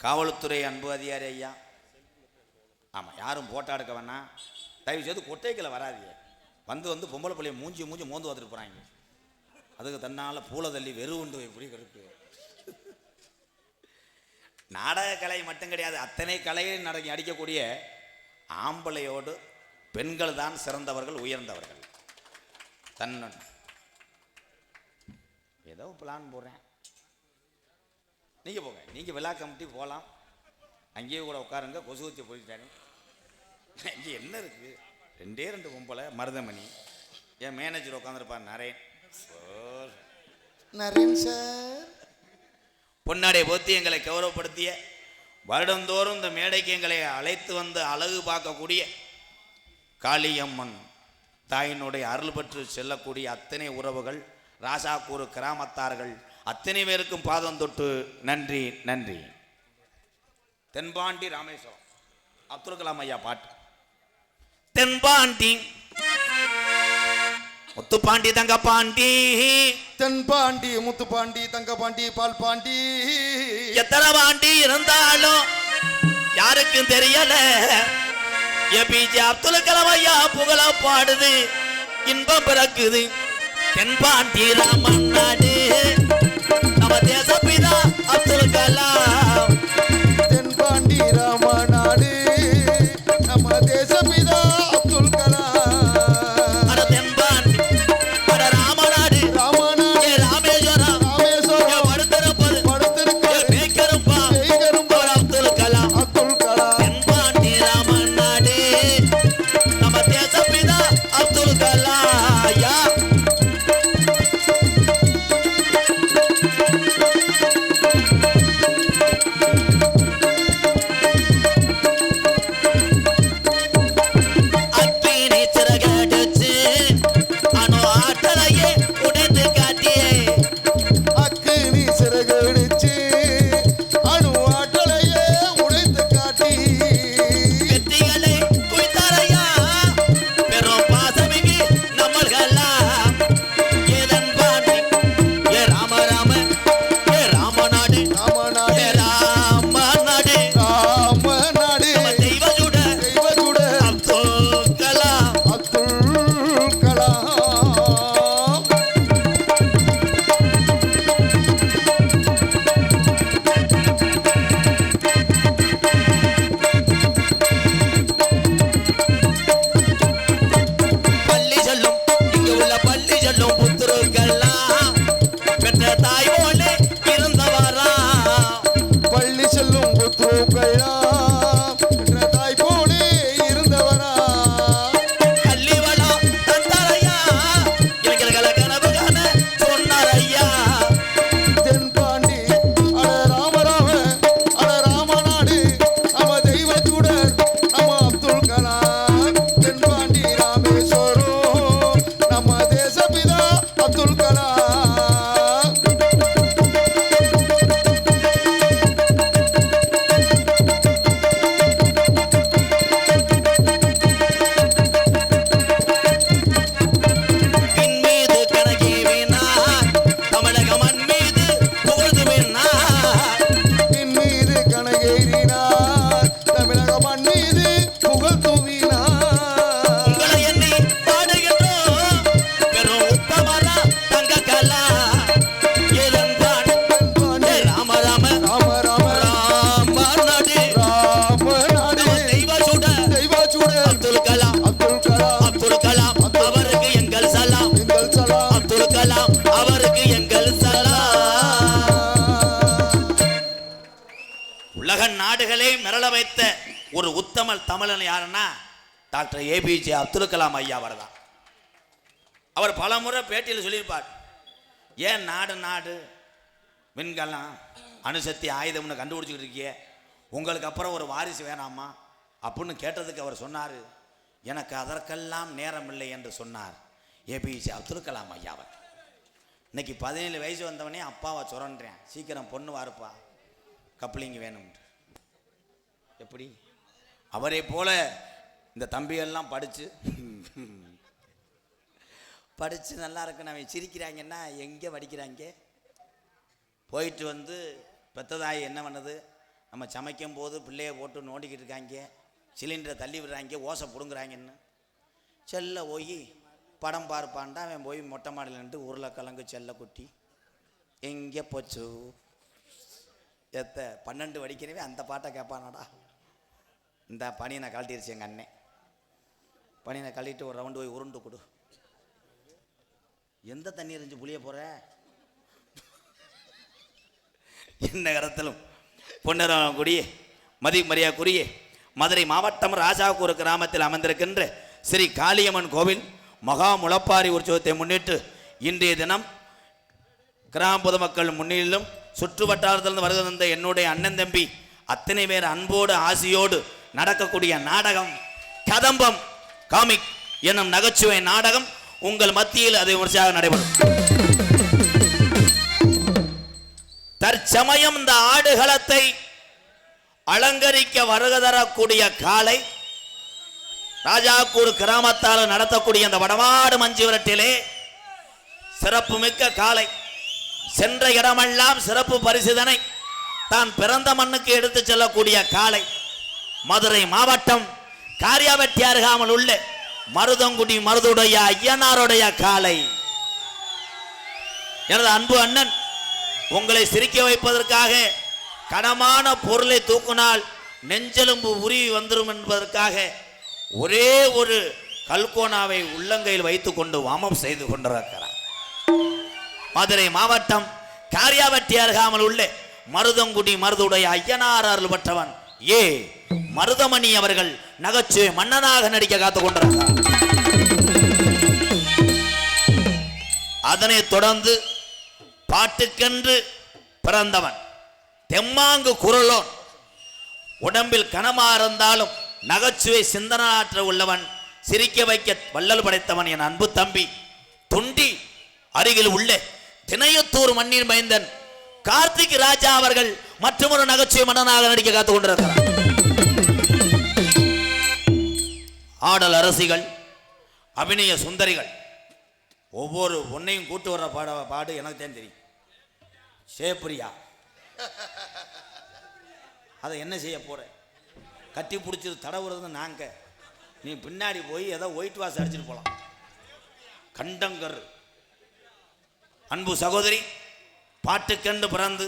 காவல்துறை அன்பு அதிகாரி ஐயா. ஆமாம், யாரும் போட்டோ எடுக்க வேணாம். தயவு செய்து கொட்டைக்கில் வராதிய. வந்து பொம்பளை பிள்ளைய மூஞ்சி மோந்து வந்துட்டு போகிறாங்க. அதுக்கு தன்னால் பூளை தள்ளி வெறுவுண்டு எப்படி கருக்கு. நாடக கலை மட்டும் கிடையாது, அத்தனை கலையை அடிக்கக்கூடிய ஆம்பளையோடு பெண்கள் தான் சிறந்தவர்கள், உயர்ந்தவர்கள். ஏதோ பிளான் போடுறேன். நீங்கள் போங்க, நீங்கள் விழா கமிட்டி போகலாம். அங்கேயே கூட உட்காருங்க. கொசு ஊற்றி போயிட்டாரு. இங்கே என்ன இருக்குது? 2 பொம்பளை, மருதமணி, என் மேனேஜர் உட்காந்துருப்பார் நரேன் சார். பொன்னாடை போத்தி எங்களை கௌரவப்படுத்திய, வருடந்தோறும் இந்த மேடைக்கு எங்களை அழைத்து வந்து அழகு பார்க்கக்கூடிய காளியம்மன் தாயினுடைய அருள் பெற்று செல்லக்கூடிய அத்தனை உறவுகள், ராசாக்கூர் கிராமத்தார்கள் அத்தனை பேருக்கும் பாதம் தொட்டு நன்றி நன்றி. தென்பாண்டி ராமேஸ்வரம் அப்துல் கலாம் ஐயா பாட்டு. தென்பாண்டி முத்துப்பாண்டி தங்க பாண்டி தென்பாண்டி முத்துப்பாண்டி தங்கபாண்டி பால் பாண்டி எத்தனை பாண்டி இருந்தாலும் யாருக்கும் தெரியல ஏபிஜே அப்துல் கலாம் ஐயா புகழ பாடுது இன்பம் பிறக்குது தென்பாண்டி ராமன் நாடு நம்ம தேசப்பிதா அப்துல் கலாம் தென்பாண்டி ராமநாடு நம்ம தேசபிதா அப்துல் கலாம் அட தென்பாண்டி அட ராமநாடு ராமநாடு ஏ ராமேஸ்வரம் ராமேஸ்வரம் படுத்திருப்பது படுத்திருக்க மேய்க்கருப்பா ஜெய்கரும்பா அப்துல் கலாம் அப்துல் கலாம் தென்பாண்டி ராமன் நாடு நம்ம தேசப்பிதா அப்துல் கலாம் ஐயா அக்கினி சிறகடிச்சு அணு ஆற்றலையே உடைத்து காட்டியே அக்கினி சிறகடிச்சு அணு ஆற்றலையே உடைத்து காட்டி வெற்றிகளை குவித்தாரையா பெரும் பாசமிகு நம்மள்கெல்லாம் ஏதன் பாண்டி ஏ ராம ராம ஏ ராமநாடு ராமநாடு ஏ ராமநாடு ராமநாடு நம்ம தெய்வசுட தெய்வசுட அப்துல் கலாம் அப்துல் கலாம் பள்ளி செல்லும் இங்க உள்ள பள்ளி செல்லும் புத்திருக்கெல்லாம் பெற்ற தாய் போலே இருந்தவரா பள்ளி செல்லும் புத்ருக்கெல்லாம் என்ற தாய் போலே இருந்தவரா கள்ளி வளம் தந்தாரையா எங்களை கனவு காண சொன்னார் ஐயா தென்பாண்டி அட ராமராம அட ராமநாடு நம்ம தெய்வத்துடன் நம்ம அப்துல் கலாம் தென்பாண்டி ராமேஸ்வரம் நம்ம தேசபிதா அப்துல் கலாம் பின் மீது கணக்கி வீணார் தமிழக மண் மீது புகழ்ந்து வீணார் பின் மீது கனகேறினார் தமிழக மண் மீது புகழ் தூவினார் உங்களை எண்ணி பாடுகின்றோம் பெரும் உத்தமரா தங்க கலா ஏதன் பாடு தென்பாண்டி ராம ராம ராம ராம ராமநாடு ராமநாடு தெய்வசுட தெய்வச்சுட அப்துல் கலாம் அப்துல் கலாம் அப்துல் கலாம் அவருக்கு எங்கள் சலாம் எங்கள் சலாம் அப்துல் கலாம் அவருக்கு எங்கள் சலாம் உலக நாடுகளே மிரள வைத்த ஒரு உத்தமல் தமிழன் யாருன்னா டாக்டர் ஏபிஜே அப்துல் கலாம் ஐயா அவர்தான். அவர் பல முறை பேட்டியில் சொல்லியிருப்பார், ஏன் நாடு நாடு விண்கலம் அணுசக்தி ஆயுதம்னு கண்டுபிடிச்சிக்கிட்டு இருக்கியே, உங்களுக்கு அப்புறம் ஒரு வாரிசு வேணாமா அப்படின்னு கேட்டதுக்கு அவர் சொன்னார், எனக்கு அதற்கெல்லாம் நேரம் இல்லை என்று சொன்னார் ஏபிஜே அப்துல் கலாம் ஐயா அவர். இன்னைக்கு 17 வயசு வந்தவனே அப்பாவை சுரண்டேன், சீக்கிரம் பொண்ணு வாருப்பா, கப்ளிங் வேணும். எப்படி அவரை போல இந்த தம்பியெல்லாம் படித்து நல்லா இருக்குன்னு அவன் சிரிக்கிறாங்கன்னா எங்கே படிக்கிறாங்க. போயிட்டு வந்து பெத்ததாய் என்ன பண்ணுது, நம்ம சமைக்கும் போது பிள்ளைய போட்டு நோண்டிக்கிட்டு இருக்காங்க, சிலிண்டரை தள்ளி விடுறாங்க, ஓசை பிடுங்குறாங்கன்னு செல்ல போய் படம் பார்ப்பான்டா. அவன் போய் மொட்டை மாடியில் நின்று உருளைக்கிழங்கு செல்ல குட்டி எங்கே போச்சு எத்த 12 வடிக்கிறவே அந்த பாட்டை கேட்பானாடா. இந்த பனியனை கழட்டிருச்சு எங்கள் அண்ணன், பனியனை கழட்டிட்டு ஒரு ரவுண்டு போய் உருண்டு கொடு. எந்த தண்ணி இருந்துச்சு புளிய போகிற என்ன கரத்திலும் பொன்னரங்குடியே மதிமரியாக்குரிய மதுரை மாவட்டம் ராஜாக்கூர் கிராமத்தில் அமர்ந்திருக்கின்ற ஸ்ரீ காளியம்மன் கோவில் மகா முளப்பாரி உற்சவத்தை முன்னிட்டு இன்றைய தினம் கிராம பொதுமக்கள் முன்னிலும் சுற்று வட்டாரத்திலிருந்து வருகை தந்த என்னுடைய அண்ணன் தம்பி அத்தனை பேர் அன்போடு ஆசியோடு நடக்கக்கூடிய நாடகம் கதம்பம் காமிக் என்னும் நகைச்சுவை நாடகம் உங்கள் மத்தியில் அதை விமர்சையாக நடைபெறும். தற்சமயம் இந்த ஆடுகளத்தை அலங்கரிக்க வருகை தரக்கூடிய காலை ராஜாக்கூர் கிராமத்தால் நடத்தக்கூடிய அந்த வடமாடு மஞ்சு விரட்டிலே சிறப்பு மிக்க காலை, சென்ற இடமெல்லாம் சிறப்பு பரிசுதனை தான் பிறந்த மண்ணுக்கு எடுத்து செல்லக்கூடிய காலை, மதுரை மாவட்டம் காரியாவெட்டி அருகாமல் உள்ள மருதங்குடி மருதுடைய ஐயனாருடைய காலை. எனது அன்பு அண்ணன் உங்களை சிரிக்க வைப்பதற்காக கனமான பொருளை தூக்கினால் நெஞ்செலும்பு உருவி வந்துடும் என்பதற்காக ஒரே ஒரு கல்கோனாவை உள்ளங்கையில் வைத்துக் கொண்டு வாமம் செய்து கொண்டிருக்கிறார். மதுரை மாவட்டம் காரியாவெட்டி அருகாமல் உள்ள மருதங்குடி மருதுடைய ஐயனார் அருள் பெற்றவன் ஏ மருதமணி அவர்கள் நகைச்சுவை மன்னனாக நடிக்க காத்துக் கொண்டிருக்கிறார். அதனைத் தொடர்ந்து பாட்டுக்கென்று பிறந்தவன் தெம்மாங்கு குரலோன், உடம்பில் கனமா இருந்தாலும் நகைச்சுவை சிந்தனாற்ற உள்ளவன், சிரிக்க வைக்க வள்ளல் படைத்தவன் என் அன்பு தம்பி தொண்டி அருகில் உள்ள திணையத்தூர் மண்ணின் மைந்தன் கார்த்திக் ராஜா அவர்கள் மற்றொரு நகைச்சுவை மன்னனாக நடிக்க காத்துக் கொண்டிருக்கிறார். ஆடல் அரசிகள், அபிநய சுந்தரிகள், ஒவ்வொரு பொண்ணையும் கூட்டு வர்ற பாடு எனக்கு தான் தெரியும். சேப்பிரியா அதை என்ன செய்ய போற, கட்டி பிடிச்சது தடவுறது நாங்க, நீ பின்னாடி போய் ஏதோ ஒயிட் வாஷ் அடிச்சுட்டு போலாம். கண்டங்கர் அன்பு சகோதரி, பாட்டுக்கென்று பிறந்து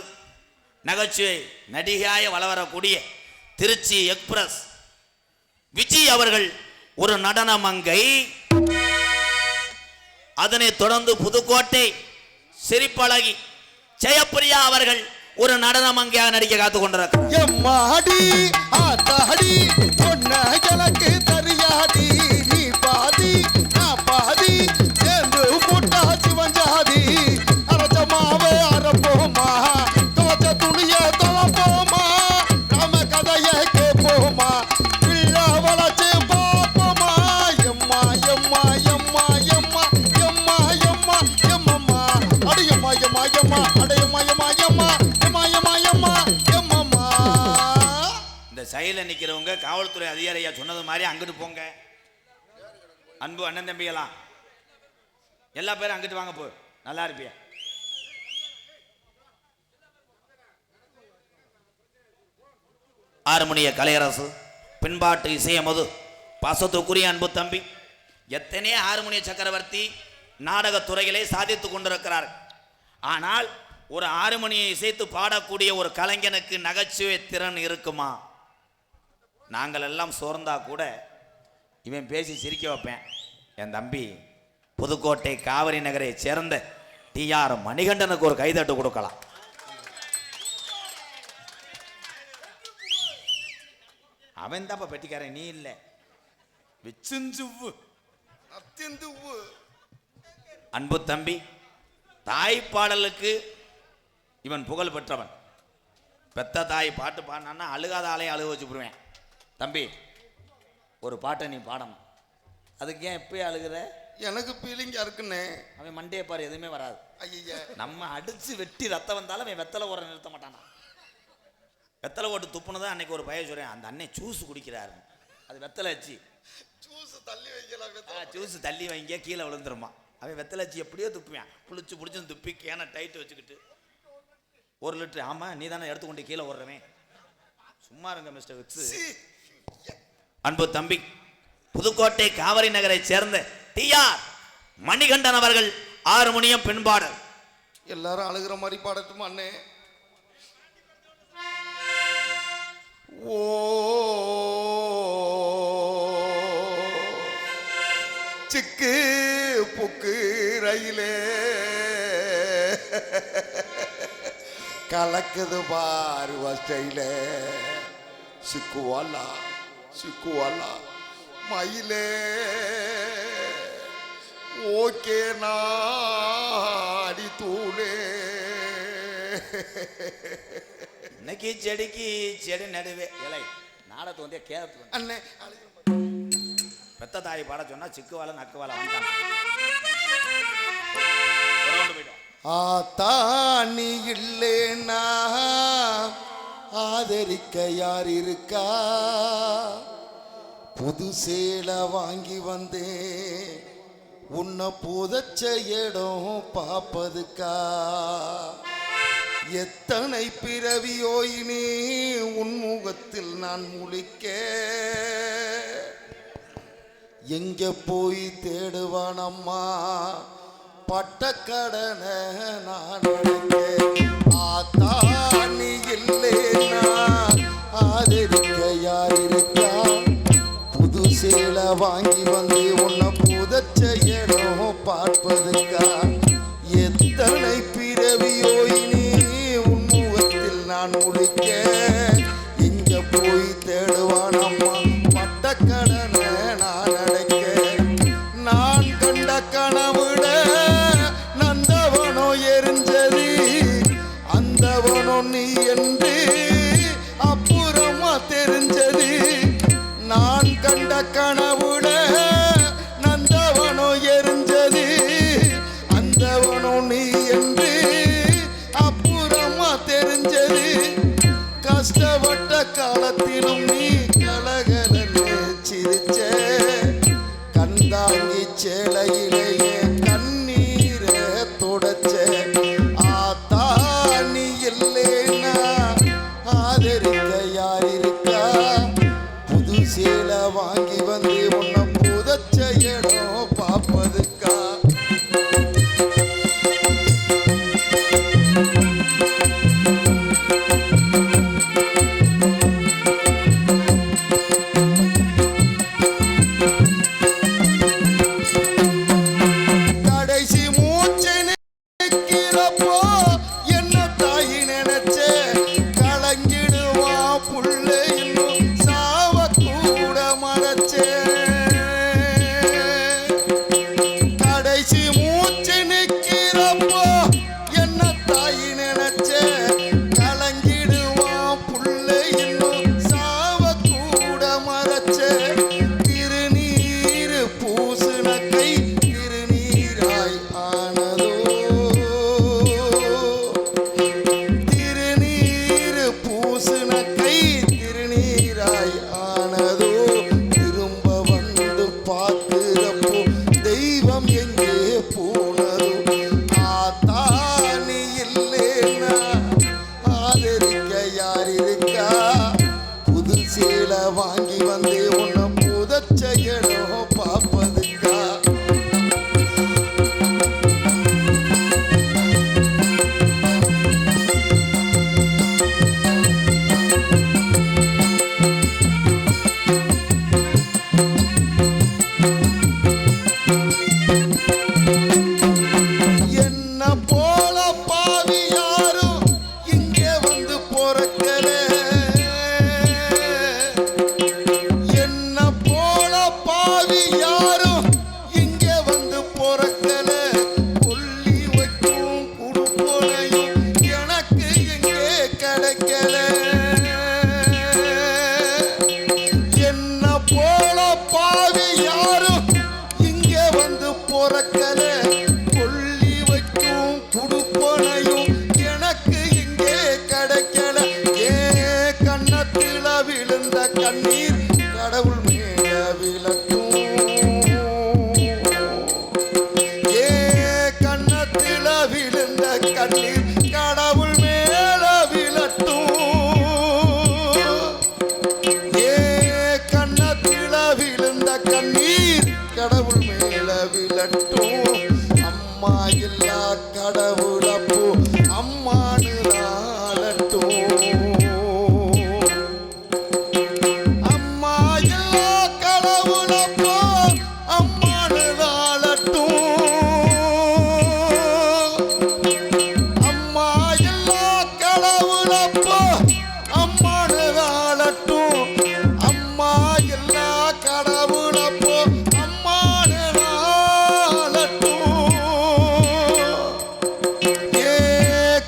நகைச்சுவை நடிகையாய வளவரக்கூடிய திருச்சி எக்ஸ்பிரஸ் விஜய் அவர்கள் ஒரு நடன மங்கை. அதனைத் தொடர்ந்து புதுக்கோட்டை சிரிப்பழகி ஜெயப்பிரியா அவர்கள் ஒரு நடன மங்கையாக நடிக்க காத்துக் கொண்டிருக்கிறார். நீ பாதி நான் பாதி சேர்ந்து போட்டா சிவஞ்சாதி, அரசமாவே அரப்போமா, தோச்ச துணிய தொலைப்போமா, ராம கதைய கேட்போமா, பிள்ளை வளர்ச்சி பார்ப்போமா. எம்மா எம்மா எம்மா எம்மா எம்மா எம்மா எம்மம்மா அடையம்மா எம்மா எம்மா அடையம்மா எம்மா எம்மா எம்மா எம்மா எம்மா எம்மம்மா. இந்த சைடில் நிற்கிறவங்க காவல்துறை அதிகாரியா சொன்னது மாதிரி அங்கிட்டு போங்க. அன்பு அண்ணன் தம்பியெல்லாம் எல்லா பேரும் அங்கிட்டு வாங்க, போ நல்லா இருப்பியா. ஆறுமணிய கலையரசு, பின்பாட்டு இசையமது, பாசத்துக்குரிய அன்பு தம்பி, எத்தனை ஆறுமணிய சக்கரவர்த்தி நாடகத்துறைகளை சாதித்துக் கொண்டிருக்கிறார். ஆனால் ஒரு ஆறுமணியை இசைத்து பாடக்கூடிய ஒரு கலைஞனுக்கு நகைச்சுவை திறன் இருக்குமா? நாங்கள் எல்லாம் சோர்ந்தா கூட இவன் பேசி சிரிக்க வைப்பேன். என் தம்பி புதுக்கோட்டை காவிரி நகரை சேர்ந்த டிஆர் மணிகண்டனுக்கு ஒரு கைதட்டு கொடுக்கலாம். அவன் தாப்ப பெட்டிக்காரன், நீ இல்லை. அன்பு தம்பி, தாய்ப்பாடலுக்கு இவன் புகழ் பெற்றவன். பெத்த தாய் பாட்டு பாடினான்னா அழுகாத ஆளையும் அழுக வச்சுடுவேன். தம்பி ஒரு பாட்டை நீ பாடணும். அதுக்கு ஏன் எப்பயே அழுகுற? எனக்கு ஃபீலிங்கா இருக்குன்னு. அவன் மண்டே பாரு, எதுவுமே வராது. ஐயா, நம்ம அடிச்சு வெட்டி ரத்தம் வந்தாலும் அவன் வெத்தலை ஓட நிறுத்த மாட்டானா. வெத்தலை ஓட்டு துப்புனதான் அன்னைக்கு ஒரு பையன் சொல்றேன், அந்த அண்ணன் ஜூஸ் குடிக்கிறாரு, அது வெத்தலை வச்சு ஜூஸ் தள்ளி வைக்கலாம், ஜூஸ் தள்ளி வைங்க கீழே விழுந்துருமா. அவன் வெத்தலை வச்சு எப்படியோ துப்புவேன், புளிச்சு துப்பி கேனை டைட்டு வச்சுக்கிட்டு 1 லிட்டர். ஆமா, நீ தானே எடுத்துக்கொண்டு கீழே ஓடுறவன், சும்மா இருங்க மிஸ்டர் விக்ஸ். அன்பு தம்பி, புதுக்கோட்டை காவிரி நகரை சேர்ந்த டிஆர் மணிகண்டன் அவர்கள் ஆறுமணியம் பெண்பாடல். எல்லாரும் அழுகிற மாதிரி பாடட்டுமா அண்ணே? ஓ சிக்கு புக்கு ரயிலே கலக்குது பாரு வஸ்டையிலே, சிக்குவாலா சிக்குவாலா மயிலே ஓகே நாடி தூளே. இன்னைக்கு செடிக்கு செடி நடுவே இலை நாடத்து வந்தே கேரத்து அண்ணே. பெத்த தாய் பாட சொன்னா சிக்குவால நக்குவால ஆத்தாணி இல்லேனா ஆதரிக்க யார் இருக்கா? புது சேலை வாங்கி வந்தேன் உன்னை புதைச்ச இடம் பார்ப்பதுக்கா எத்தனை பிறவியோயினே உன்முகத்தில் நான் முழிக்க எங்க போய் தேடுவான் அம்மா பட்டக்கடனை நான் ஆத்தா நீ இல்லைன்னா ஆதரிக்க யார் இருக்கா புது சேலை வாங்கி வந்து உன்னை புதைச்ச இடம் பார்ப்பதுக்கா எத்தனை பிறவியோயினே உன்முகத்தில் நான் முழிக்க எங்க போய் தேடுவான் அம்மா பட்டக்கடனை நான் அடைக்க நான் கண்ட கனவுட நந்தவனோ எரிஞ்சது அந்தவனோ நீ என்று அப்புறமா தெரிஞ்சது நான் கண்ட கனவுட நந்தவனோ எரிஞ்சது அந்தவனோ நீ என்று அப்புறமா தெரிஞ்சது கஷ்டப்பட்ட காலத்திலும் நீ கலகலன்னு சிரிச்ச கந்தாங்கி சேலையிலேயே கண்ணீரை தொடச்ச ஆத்தா நீ இல்லைன்னா ஆதரிக்க யார் இருக்கா புது சேலை வாங்கி வந்து உன்னை புதைச்ச இடம் பார்ப்பதுக்கா கடைசி மூச்சு நிற்கிறப்போ என்ன தாய் நினைச்ச கலங்கிடுவா புள்ள இன்னும் சாவ கூட மறைச்ச கடைசி மூச்சு நிற்கிறப்போ என்ன தாய் நினைச்ச கலங்கிடுவா புள்ள இன்னும் சாவ கூட மறைச்ச திருநீர் பூசுன கை திருநீராய் ஆனதோ திருநீர் பூசுன கை திருநீராய் ஆனதோ திரும்ப வந்து பார்க்கிறப்போ தெய்வம் எங்கே போனதோ ஆத்தா நீ இல்லைன்னா ஆதரிக்க யார் இருக்கா புது சேலை வாங்கி வந்து உன்னை புதைச்ச இடம் பார்ப்பதுக்கா என்ன போல பாவி யாரும் இங்கே வந்து பொறக்கல என்ன போல பாவி யாரும் இங்கே வந்து பொறக்கல கொல்லி வைக்கும் குடுப்பனையும் எனக்கு எங்கே கிடைக்கல என்ன போல பாவி யாரும் இங்கே வந்து பொறக்கல கொல்லி வைக்கும் குடுப்பனையும் எனக்கு இங்கே கிடைக்கல ஏ கண்ணத்தில விழுந்த கண்ணீர் கடவுள் மேல விழட்டும் ஏ கண்ணத்தில விழுந்த கண்ணீர் கடவுள் மேல விழட்டும் ஏ கண்ணத்தில விழுந்த கண்ணீர் கடவுள் மேல விழட்டும் அம்மா இல்லா கடவுள் அப்போ அம்மானு ஆளட்டும் அம்மா இல்லா கடவுள் அப்போ அம்மானு ஆளட்டும் அம்மா இல்லா கடவுள் அப்போ அம்மானு ஆளட்டும் அம்மா இல்லா கடவுள் அப்போ அம்மானு ஆளட்டும் ஏ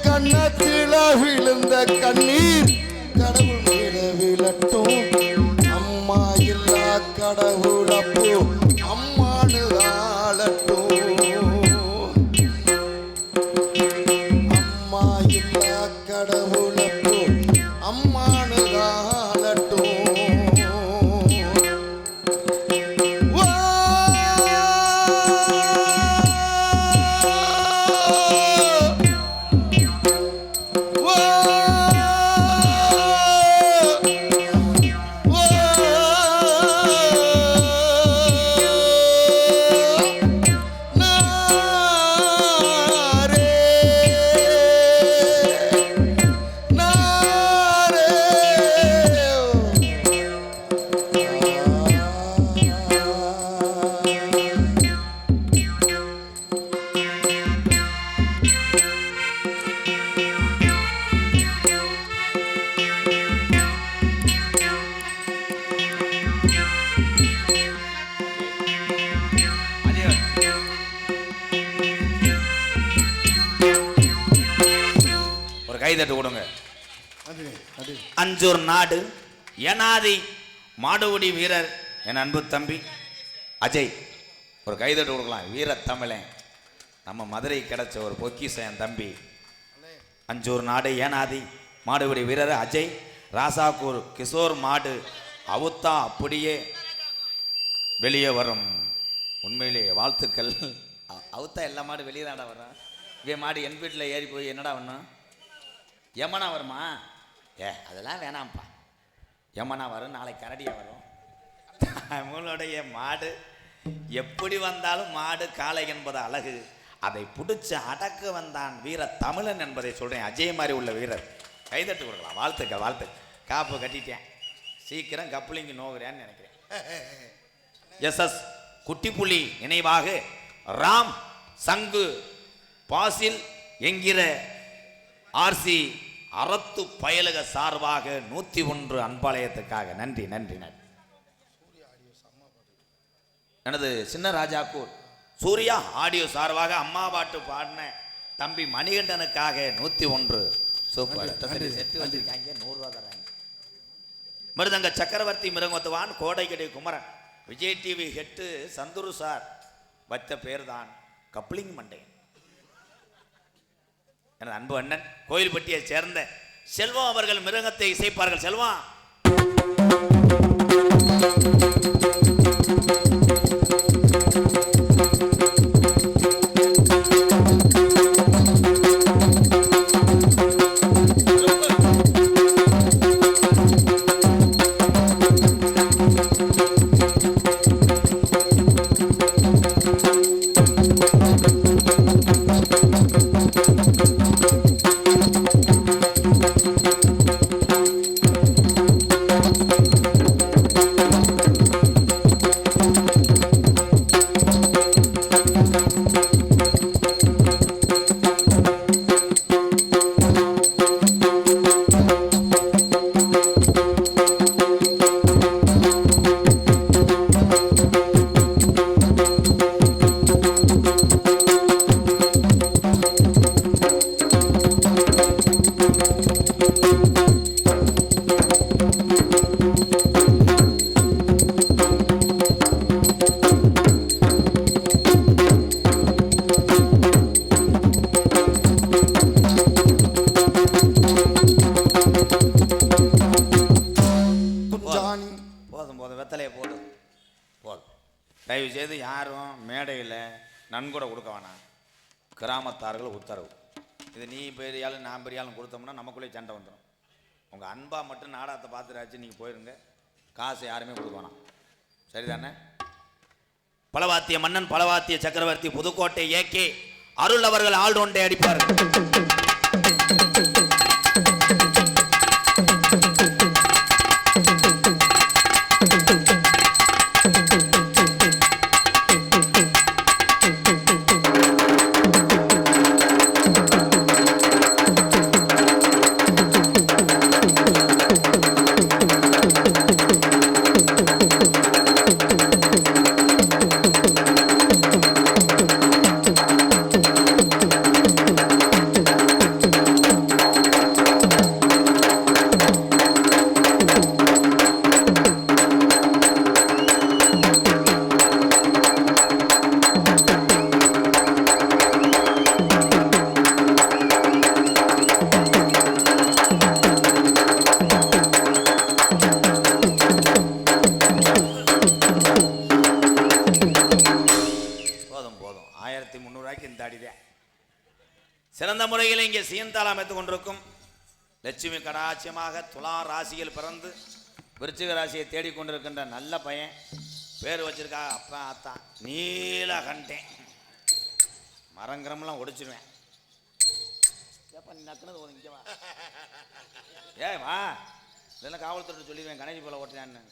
கண்ணத்தில விழுந்த கண்ணீர் கடவுள் மேல விழட்டும் அம்மா இல்லா கடவுள் அப்போ அம்மானு ஆளட்டும் அம்மா இல்லா கடவுள் அப்போ அம்மானு ஆளட்டும் கைதட்டு கொடுங்க. நன்றி நன்றி. அஞ்சூர் நாடு ஏனாதி மாடுகுடி வீரர் என் அன்பு தம்பி அஜய், ஒரு கைதட்டு கொடுக்கலாம். வீர தமிழன், நம்ம மதுரை கிடைச்ச ஒரு பொக்கிஷம் என் தம்பி. அஞ்சூர் நாடு ஏனாதி மாடுகுடி வீரர் அஜய். ராசாக்கூர் கிஷோர் மாடு அவுத்தா அப்படியே வெளியே வரும். உண்மையிலேயே வாழ்த்துக்கள். அவுத்தா எல்லா மாடு வெளியே தாண்டா வரும். இவே மாடு என் வீட்டில் ஏறி போய் என்னடா பண்ணும்? யமனா வருமா? அதெல்லாம் வேணாம்ப்பா. யமனா வரும், நாளைக்கு கரடியாக வரும். நம்மளுடைய மாடு எப்படி வந்தாலும் மாடு காளை என்பது அழகு. அதை பிடிச்சி அடக்க வந்தான் வீர தமிழன் என்பதை சொல்கிறேன். அஜய் மாதிரி உள்ள வீரர். கைதட்டு கொடுக்கலாம். வாழ்த்துக்கள் வாழ்த்துக்கள். காப்பு கட்டிட்டேன், சீக்கிரம் கப்ளிங்கு நோகிறேன்னு நினைக்கிறேன். எஸ்எஸ் குட்டிப்புலி நினைவாக ராம் சங்கு பாசில் என்கிற ஆர்சி அறத்து பயலுக சார்பாக 101 அன்பாலயத்துக்காக நன்றி நன்றி நன்றி. எனது சின்ன ராஜாக்கூர் சூர்யா ஆடியோ சார்பாக அம்மா பாட்டு பாடின தம்பி மணிகண்டனுக்காக 101 சூப்பர் செட்டு வந்திருக்காங்க. 100 ரூபா தராங்க. மிருதங்க சக்கரவர்த்தி மிருகத்துவான் கோடைக்கடி Kumaran Vijay TV head Chandru sir வச்ச பேர் தான் கப்ளிங் மண்டை. எனது அன்பு அண்ணன் கோயில்பட்டியை சேர்ந்த செல்வம் அவர்கள் மிருகத்தை இசைப்பார்கள். செல்வம் தயவு செய்து யாரும் மேடையில் நன்கொடை கொடுக்க வேணாம். கிராமத்தார்கள் உத்தரவு. இது நீ பெரியாலும் நான் பெரியாலும் கொடுத்தோம்னா நமக்குள்ளே சண்டை வந்துடும். உங்கள் அன்பா மட்டும் நாடகத்தை பார்த்துட்டாச்சு நீங்கள் போயிருங்க. காசு யாருமே கொடுக்க வேணாம். சரிதானே? பலவாத்திய மன்னன் பலவாத்திய சக்கரவர்த்தி புதுக்கோட்டை ஏகே அருள் அவர்கள் ஆல்ரவுண்டை அடிப்பார்கள். சிறந்த முறையில் இங்கே சீன்தாளம் அமைத்துக் கொண்டிருக்கும் லட்சுமி கடாட்சியமாக துலா ராசியில் பிறந்து விருச்சிக ராசியை தேடிக்கொண்டிருக்கின்ற நல்ல பையன். பேர் வச்சிருக்கா அப்பா அத்தான் நீலகண்டேன். மரங்கிரமெல்லாம் ஒடிச்சிருவேன். ஏ வா, இதெல்லாம் காவல்துறை சொல்லிடுவேன். கணேசி போல ஓட்டுறான்னு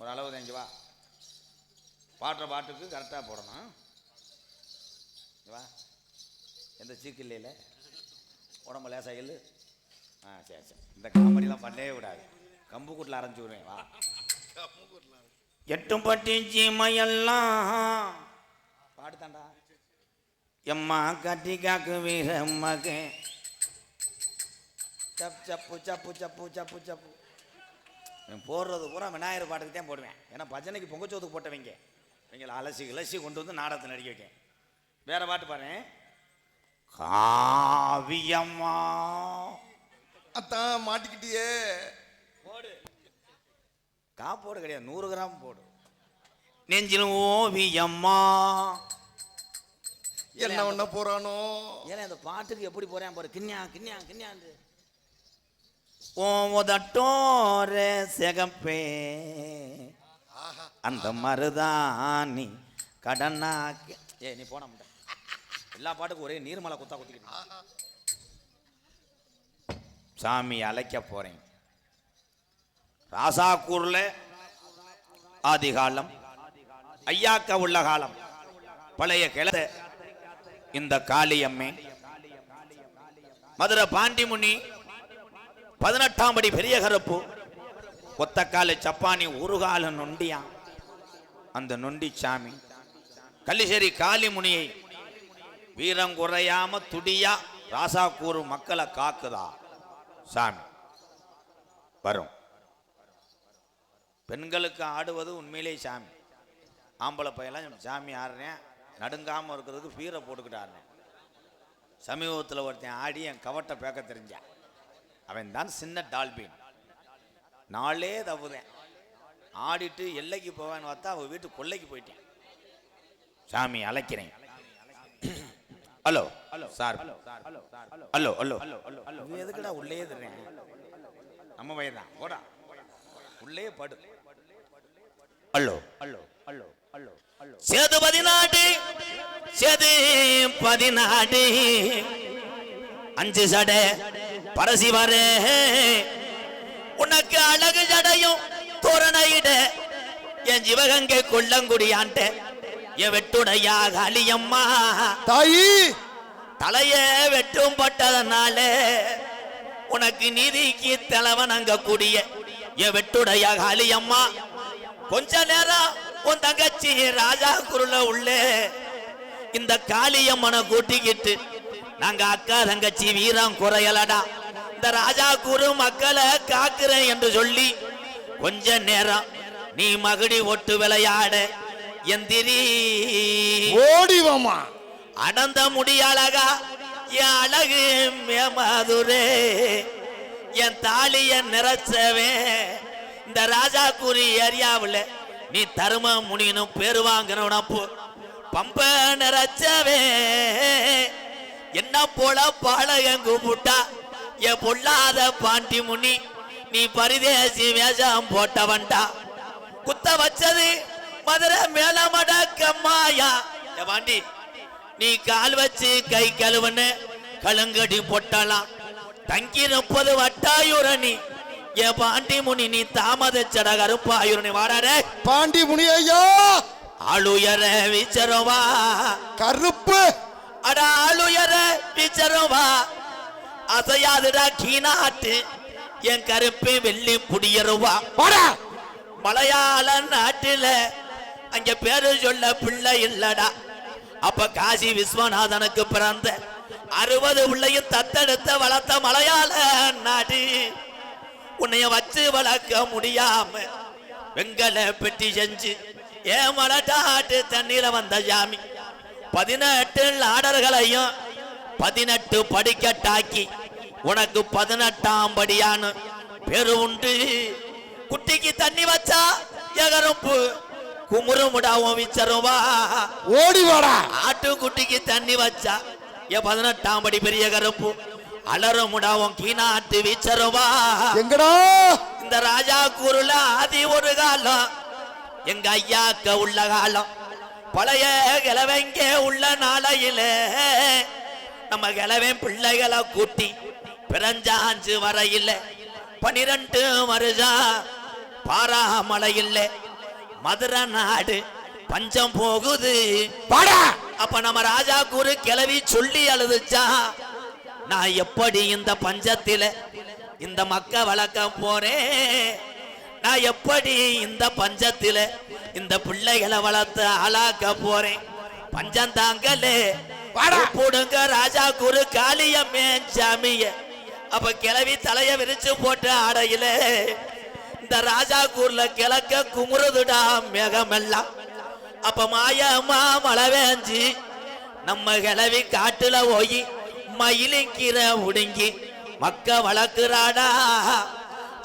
ஒரு அளவு தான். இங்கே வா, பாட்டுற பாட்டுக்கு கரெக்டாக போடணும். வா, எந்த சீக்கு இல்லையில உடம்பு லேசாக இல்லை. சரி சரி, இந்த காமெடிலாம் பண்ணவே விடாது. கம்பு கூட்டில் அரைஞ்சி விடுவேன். வா, எட்டும் பட்டி சீமையெல்லாம் பாடுதாண்டா. எம்மா கட்டி காக்கு வீர மகன் சப்பு சப்பு சப்பு சப்பு சப்பு சப்பு. போடுறது பூரா விநாயகர் பாட்டுக்கு தான் போடுவேன். ஏன்னா பஜனைக்கு பொங்கச்சோத்துக்கு போட்டவங்க இவங்களை அலசி கிளசி கொண்டு வந்து நாடகத்தை நடிக்க வைக்கேன். வேற பாட்டு பாரு. காவியம்மா அத்தான் மாட்டிக்கிட்டியே. போடு. போடு கிடையாது, 100 கிராம் போடு. நெஞ்சில் ஓவியம்மா. என்ன ஒண்ண போறானோ. ஏன்னா அந்த பாட்டுக்கு எப்படி போறேன் பாரு. கிண்ணியா கிண்ணியா கிண்ணியாண்டு ஓதட்டோரே செகப்பே அந்த மருதாணி கடனாக்கி. நீ போன முட்டை. எல்லா பாட்டுக்கும் ஒரே நீர்மலை குத்தா குத்திக்கிட்டு. சாமி அழைக்க போறேன். ராசாக்கூர்ல ஆதிகாலம், ஐயாக்க உள்ள காலம், பழைய கிள இந்த காளியம்மே, மதுரை பாண்டிமுனி, 18ஆம் படி பெரிய கருப்பு, ஒத்தக்கால சப்பானி, உருகால நொண்டியா. அந்த நொண்டி சாமி கள்ளிசேரி காளிமுனியை வீரங்குறையாம துடியா ராசாக்கூர் மக்களை காக்குதா சாமி. வரும். பெண்களுக்கு ஆடுவது உண்மையிலே சாமி. ஆம்பளை பையெல்லாம் சாமி ஆடுறேன் நடுங்காமல் இருக்கிறதுக்கு பீரை போட்டுக்கிட்டு ஆடுறேன். சமீபத்தில் ஒருத்தன் ஆடி என் கவட்டை பேக்க தெரிஞ்சான். அவன் தான் சின்ன டால்பின். நாளே தப்புதேன். ஆடிட்டு எல்லைக்கு போவான்னு பார்த்தா அவன் வீட்டு கொல்லைக்கு போயிட்டேன். சாமி அழைக்கிறேன். Hello sir. Hello hello hello. எதுக்குடா உள்ளே தர்றேன்? நம்ம பையன் தான். போடா உள்ளே படு. Hello hello hello hello hello. Sethu 14 Sethu 14 5 சடை பரசி வர உனக்கு அழகு ஜடையும் தோரணையிட என் சிவகங்கை கொள்ளங்குடியான்ட்ட என் வெட்டுடையா காளியம்மா தாயி தலைய வெட்டும் பட்டதனால உனக்கு நீதிக்கு தலைவன் அங்க கூடிய என் வெட்டுடையா காளியம்மா கொஞ்ச நேரம் உன் தங்கச்சி ராஜா குருல உள்ள இந்த காளியம்மனை கூட்டிக்கிட்டு நாங்க அக்கா தங்கச்சி வீரம் குறையலடா இந்த ராஜா குரு மக்களை காக்குறேன் என்று சொல்லி கொஞ்ச நேரம் நீ மகுடி ஒட்டு விளையாட எந்திரி ஓடிவமா அடந்த முடியழகா என் அழகு மேமதுரே என் தாலிய நிறைச்சவே இந்த ராஜா கூறி ஏரியாவில் நீ தரும முனினும் பேரு வாங்கினப்போ பம்ப நிறைச்சவே என்ன போல பாலகன் கூப்பிட்டா என் பொல்லாத பாண்டி முனி நீ பரிதேசி வேஷம் போட்டவன்டா குத்த வச்சது மதுரை மேலமட கம்மாயா பாண்டி நீ கால் வச்சு கை கழுவனு கலங்கடி பொட்டலாம் தங்கி 30 வட்டாயுரணி என் பாண்டி முனி நீ தாமதச்சட கருப்பாயுரணி வாடாரே பாண்டி முனி ஐயா ஆளுயர விச்சரவா கருப்பு அட ஆளுயர விச்சரவா அசையாதுடா கீனாட்டு என் கருப்பு வெள்ளி புடியருவா வாடா மலையாள நாட்டில அங்க பேரு சொல்ல பிள்ளை இல்லடா அப்ப காசி விஸ்வநாதனுக்கு பிறந்த 60 பிள்ளையும் தத்தெடுத்த வளர்த்த மலையாள நாடு உன்னைய வச்சு வளர்க்க முடியாம வெங்கல பெட்டி செஞ்சு ஏமலட்டாட்டு தண்ணீர வந்த ஜாமி 18 லாடர்களையும் 18 படிக்கட்டாக்கி உனக்கு 18ஆம் படியான்னு பேரு உண்டு குட்டிக்கு தண்ணி வச்சா எகருப்பு குமுறுமுடாவும் விச்சருவா ஓடி வாடா ஆட்டு குட்டிக்கு தண்ணி வச்சா என் 18ஆம் படி பெரிய கருப்பு அலறுமுடாவும் கீனாட்டு விச்சருவா எங்கடா இந்த ராஜா கூறுல ஆதி ஒரு காலம் எங்க ஐயாக்க உள்ள காலம் பழைய கிழவங்க உள்ள நாளையில நம்ம கிழவன் பிள்ளைகளை கூட்டி பிறஞ்சாஞ்சு வரையில 12 வருஷம் பாராமலை இல்ல மதுரை நாடு பஞ்சம் போகுது வாடா அப்ப நம்ம ராஜா கூறு கிளவி சொல்லி அழுதுச்சா நான் எப்படி இந்த பஞ்சத்தில இந்த மக்க வளர்க்க போறேன் நான் எப்படி இந்த பஞ்சத்தில இந்த பிள்ளைகளை வளர்த்து ஆளாக்க போறேன் பஞ்சம் தாங்கலே போடுங்க ராஜா குரு காளியம்மே சாமிய அப்ப கிளவி தலைய விரிச்சு போட்டு ஆடையில இந்த ராஜா கூர்ல கிழக்க குமுறுதுடா மேகமெல்லாம். அப்ப மாயமா மழை வேஞ்சி நம்ம கிளவி காட்டுல போய் மயிலிங்கிற உடுங்கி மக்க வளர்க்குறாடா.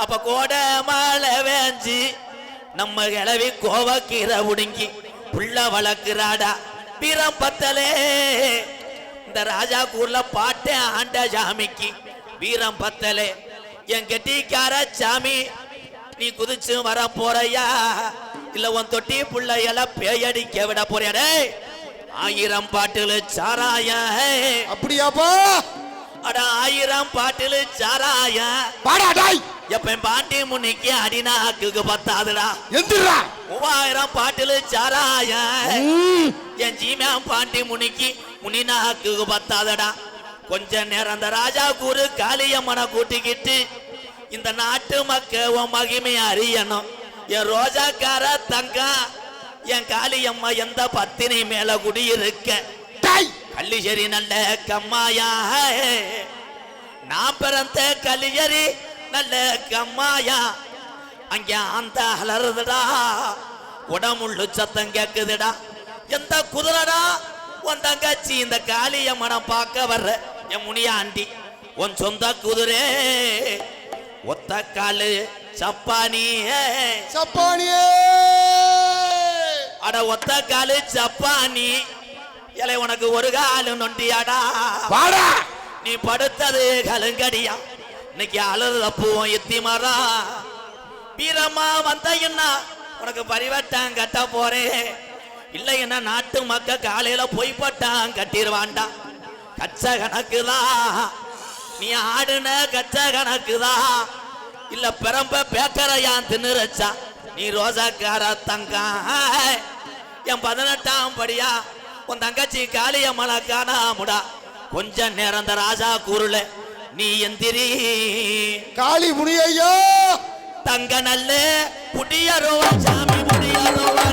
அப்ப கோட மழை வேஞ்சி நம்ம கிளவி கோவக்கீர உடுங்கி புள்ள வளர்க்குறாடா. வீரம் பத்தலே இந்த ராஜா கூர்ல பாட்டே ஆண்ட சாமிக்கு வீரம் பத்தலே. என் கெட்டிக்கார சாமி நீ குதிச்சு வர போறையா இல்ல உன் தொட்டி புள்ளையல பேயடிக்க விட போறியாடே? 1000 பாட்டில் சாராய அப்படியாப்பா? அட 1000 பாட்டில் சாராய பாடா டாய். எப்ப பாண்டி முன்னிக்கு அடினாக்கு பத்தாதுடா. எந்திரா 3000 பாட்டில் சாராய என் ஜீமா பாண்டி முனிக்கு முனினாக்கு பத்தாதடா. கொஞ்ச நேரம் அந்த ராஜா கூறு காளியம்மனை கூட்டிக்கிட்டு இந்த நாட்டு மக்க உன் மகிமையை அறியணும். என் ரோஜாக்கார தங்கம் என் காளியம்மா எந்த பத்தினி மேல குடியிருக்க கள்ளிச்சேரி நல்ல கம்மாயா நான் பிறந்த கள்ளிச்சேரி நல்ல கம்மாயா அங்க அந்த அலறுதுடா உடமுள்ளு சத்தம் கேக்குதுடா. எந்த குதிரடா உன் தங்கச்சி இந்த காளியம்மனை பார்க்க வர்ற என் முனியாண்டி உன் சொந்த குதிரை ஒத்த காலு சப்பானியே சப்பானியே அட ஒத்த காலு சப்பானி இலை உனக்கு ஒரு காலு நொண்டியாடா. நீ படுத்தது கலுங்கடியா இன்னைக்கு அழுத பூவும் எத்தி மாறா. வீரமா வந்தீங்கன்னா உனக்கு பரிவட்டம் கட்ட போறேன். இல்லைன்னா நாட்டு மக்க காலையில போய் பட்டான் கட்டிடுவான்டா. கச்ச கணக்குதான் நீ ஆடுன கச்ச கணக்குதான் இல்ல பெரம்ப பேக்கரையான் தின்னுறச்சா நீ ரோசாக்கார தங்கா. என் 18ஆம் படியா உன் தங்கச்சி காளியம்மனை காணாமுடா. கொஞ்ச நேரம் இந்த ராஜா கூறுல நீ எந்திரி காளி முனியையா தங்க நல்ல குடியருவா சாமி குடியருவா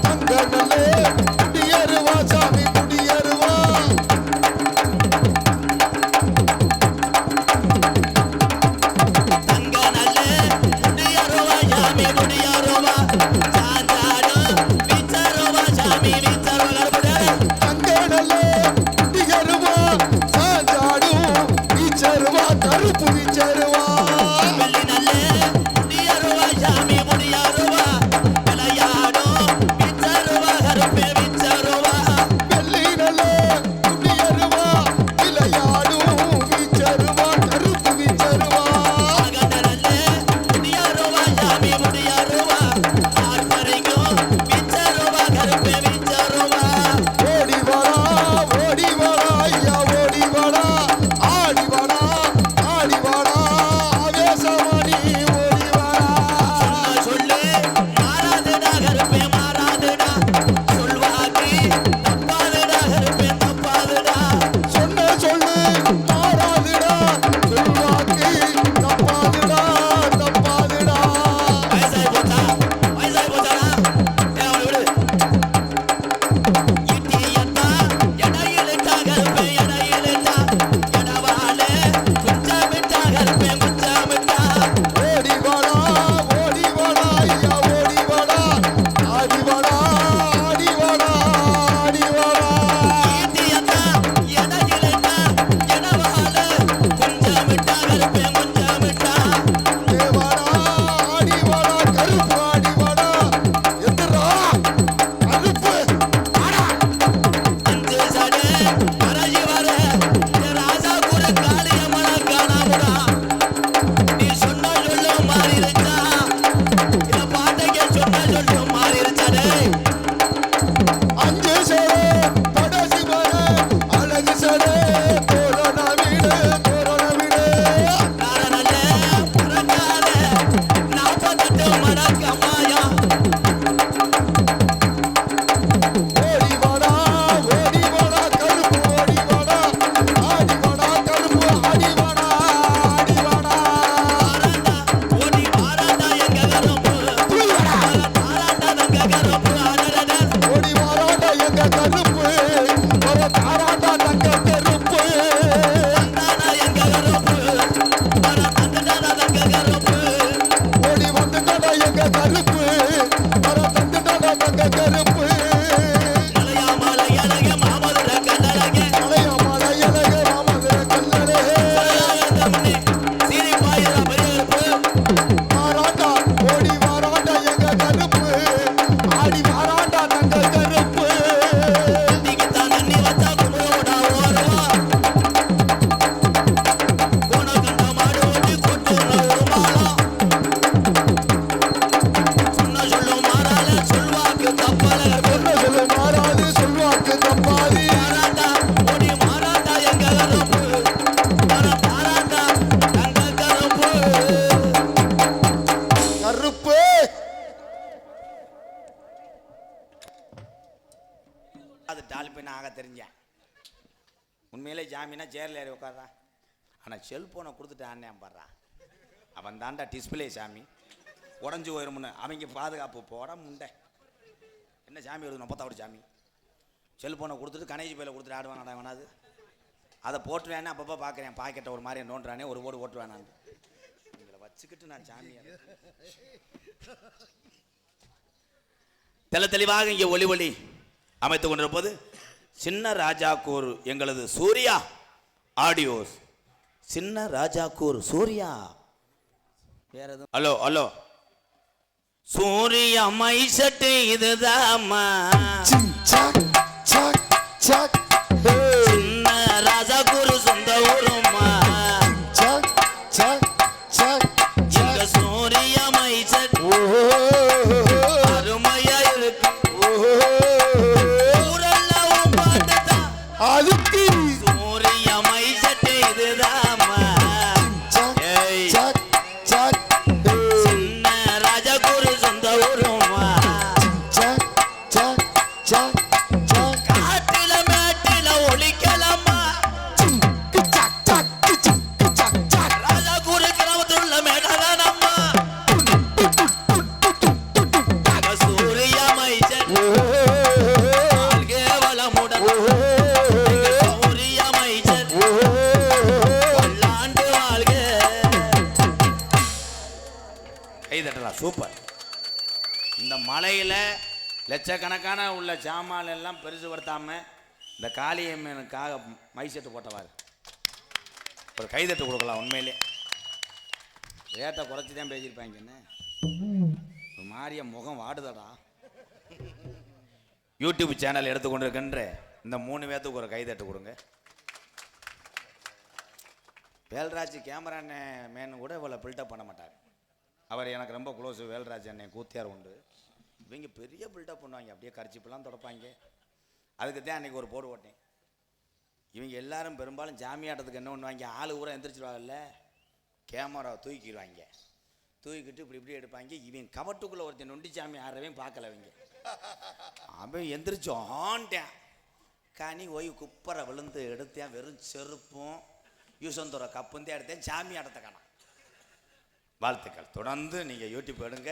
தங்க நல்ல குடியருவா சாமி குடியருவா. தங்க நல்ல குடியருவா சாமி குடியருவா சாந்தாடு விச்சருவா சாமி விச்சருவா தங்க நல்ல குடியருவா சாஞ்சாடு விச்சருவா கருப்பு விச்சருவா. வெள்ளி நல்ல குடியருவா சாமி குடியருவா விளையாடும் விச்சருவா சாமின்னா சேர்ல ஏறி உட்கார்றான். ஆனால் செல்ஃபோனை கொடுத்துட்டு ஆனேன் பாடுறான். அவன் தாண்டா டிஸ்பிளே சாமி, உடஞ்சி போயிருமுன்னு அவங்க பாதுகாப்பு போட முண்டை. என்ன சாமி வருது? 40 சாமி. செல்ஃபோனை கொடுத்துட்டு கணேஜி பையில கொடுத்துட்டு ஆடுவான். வேணாது அதை போட்டுருவேன்னு அப்பப்போ பார்க்குறேன். பாக்கெட்டை ஒரு மாதிரி நோண்டுறானே, ஒரு ஓடு ஓட்டுவேன். நான் இதில் வச்சுக்கிட்டு நான் சாமி தெல தெளிவாக இங்கே ஒளி ஒளி அமைத்து கொண்டிருப்பது சின்ன ராஜாக்கூர் எங்களது சூர்யா ஆடியோஸ். சின்ன ராஜாக்கூர் சூர்யா வேற எதுவும்? ஹலோ ஹலோ சூர்யா மைசட்டு இதுதாம்மா சின்ன ராஜாக்கூர் சொந்த ஊருமா எங்க சூர்யா மைசட் அருமையா இருக்கு ஊரெல்லாம் பாட்டுதான் அதுக்கு சூர்யா மைசட்டு இதுதாம்மா சின்ன ராஜாக்கூர் சொந்த ஊருமா காட்டில மேட்டில ஒளிக்கலாமா ராஜாக்கூர் கிராமத்தில் உள்ள மேடாதானம்மா சூர்யா மைசட் வாழ்க வளமுடன் சூர்யா மைசட் பல்லாண்டு வாழ்க. கை தட்டலாம். சூப்பர். இந்த மலையில் லட்சக்கணக்கான உள்ள சாமான் எல்லாம் பெருசுபடுத்தாம இந்த காளியம்மனுக்காக மைசெட்டு போட்டவார். ஒரு கைதட்டு கொடுக்கலாம். உண்மையிலே ரேட்டை குறைச்சி தான் பேசியிருப்பாங்கன்னு ஒரு மாறிய முகம் வாடுதடா. யூடியூப் சேனல் எடுத்துக்கொண்டிருக்கின்ற இந்த 3 பேர்த்துக்கு ஒரு கைதட்டு கொடுங்க. வேல்ராஜ் கேமரா மேன் கூட இவ்வளோ பில்டப் பண்ண மாட்டார். அவர் எனக்கு ரொம்ப க்ளோஸு. வேல்ராஜ் அண்ணன் கூத்தியார் உண்டு. இவங்க பெரிய பில்டப் பண்ணுவாங்க. அப்படியே கரிச்சிப்பெல்லாம் தொடப்பாங்க. அதுக்கு தான் அன்றைக்கி ஒரு போர்டு ஓட்டேன். இவங்க எல்லாரும் பெரும்பாலும் ஜாமியாட்டத்துக்கு என்ன பண்ணுவாங்க, ஆளு ஊரை எந்திரிச்சிடுவாங்கல்ல, கேமராவை தூக்கிடுவாங்க. தூக்கிட்டு இப்படி எடுப்பாங்க. இவன் கவட்டுக்குள்ளே ஒருத்தன் நொண்டி சாமி ஆடுறவன் பார்க்கல. அவங்க அவன் எந்திரிச்சு ஆண்டேன் கனி ஓய் குப்பரை விழுந்து எடுத்தேன். வெறும் செருப்பும் யூசந்தோர கப்புந்தே எடுத்தேன். சாமி ஆட்டத்தை காணாம். வாழ்த்துக்கள். தொடர்ந்து நீங்கள் யூடியூப் எடுங்க.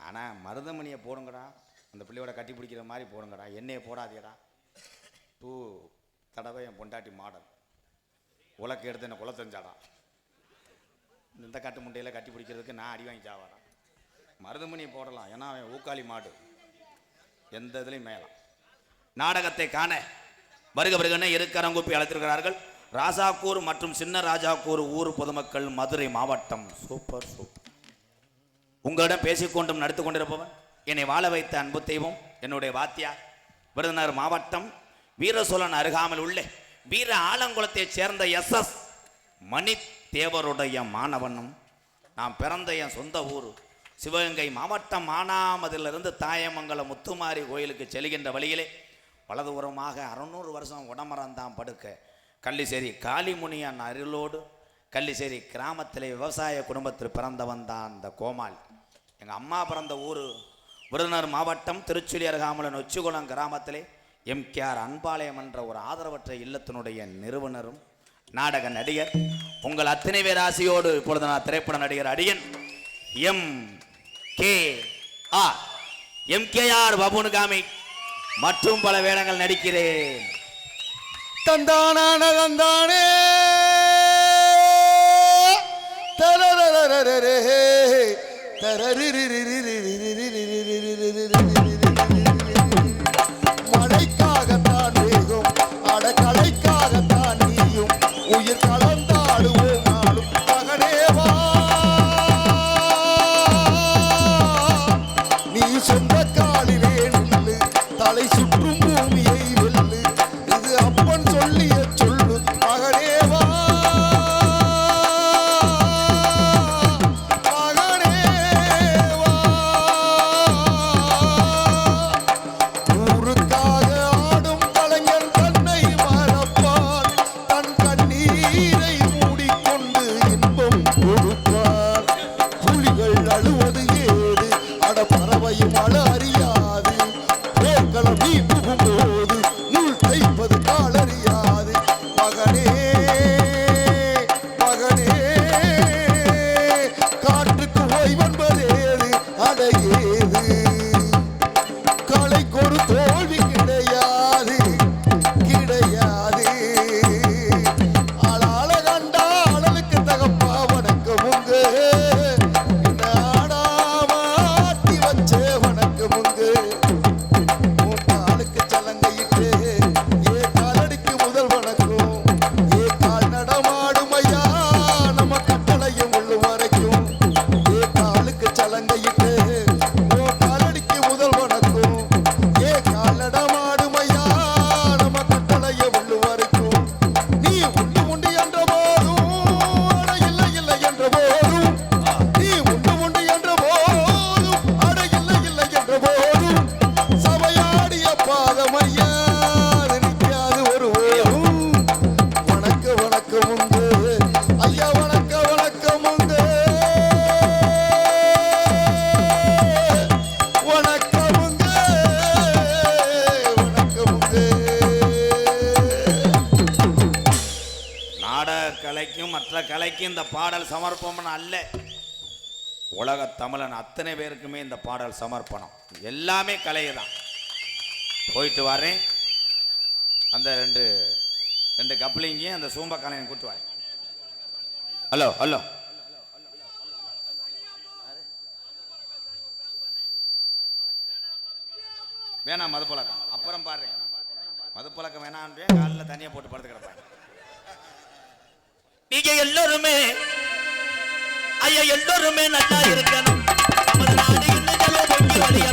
ஆனால் மருதமணியை போடுங்கடா. அந்த பிள்ளையோட கட்டி பிடிக்கிற மாதிரி போடுங்கடா. எண்ணெயை போடாதீடா. 2 தடவை என் பொண்டாட்டி மாடல் உலக்கு எடுத்து என்ன குலை தெரிஞ்சாடா. இந்த கட்டு முட்டையில் கட்டி பிடிக்கிறதுக்கு நான் அடி வாங்கி சாவாடா. மருதமணியை போடலாம். ஏன்னா அவன் ஊக்காளி மாடு. எந்த இதுலையும் மேலாம். நாடகத்தை காண வருக வருகன இருக்கரங்குப்பி அழைத்திருக்கிறார்கள் ராஜாக்கூர் மற்றும் சின்ன ராஜாக்கூர் ஊர் பொதுமக்கள், மதுரை மாவட்டம். Super super. உங்களிடம் பேசிக்கொண்டும் நடித்து கொண்டிருப்பவன் என்னை வாழ வைத்த அன்பு தெய்வம் என்னுடைய வாத்தியார், விருதுநகர் மாவட்டம் வீரசோழன் அருகாமல் உள்ள வீர ஆலங்குளத்தைச் சேர்ந்த SS மணி தேவருடைய மாணவனும். நான் பிறந்த என் சொந்த ஊர் சிவகங்கை மாவட்டம் மானாமதிலிருந்து தாயமங்கலம் முத்துமாரி கோயிலுக்கு செல்கின்ற வழியிலே வலதுபுறமாக 600 வருஷம் உடமரந்தான் படுக்க கள்ளிசேரி காளிமுனியான் அருளோடு கள்ளிசேரி கிராமத்திலே விவசாய குடும்பத்தில் பிறந்தவன் தான் அந்த கோமாளி. எங்கள் அம்மா பிறந்த ஊர் விருதுநகர் மாவட்டம் திருச்சுழி அருகாமல் நொச்சிகுளம் கிராமத்திலே MKR அன்பாலயம் என்ற ஒரு ஆதரவற்ற இல்லத்தினுடைய நிறுவனரும் நாடக நடிகர். உங்கள் அத்தனை பேர் ஆசையோடு இப்பொழுது நான் திரைப்பட நடிகர் அடியன் MKR பபுனுகாமி மற்றும் பல வேடங்கள் நடிக்கிறேன். தந்தானே தரரரரரே மழைக்காகத்தான் வேகும் அடக்கலைக்காகத்தான் நீயும் உயிர் கலந்தாடுவோம் நாளும் மகனேவா நீ சொந்த காலிலே நில்லு தலை சுற்றும் பூமியை வெல்லு இது அப்பன் சொல்லிய சொல்லு மகனேவா மகனேவா கலைக்கு இந்த பாடல் சமர்ப்பணம் அல்ல, உலக தமிழன் அத்தனை பேருக்குமே இந்த பாடல் சமர்ப்பணம். எல்லாமே கலைதான். போயிட்டு வரேன். அந்த ரெண்டு கப்ளிங்கையும் அந்த சூம்பக்காலையும் கூட்டு வரேன். ஹலோ ஹலோ, வேணாம் மதுப்பழக்கம், அப்புறம் பாடுறேன். மதுப்பழக்கம் வேணான்றே, காலில் தனியா போட்டு படுத்து கிடப்பாங்க. நீங்க எல்லோருமே ஐயா எல்லோருமே நல்லா இருக்கணும். நமது நாடு இன்னும் பொங்கி வழிய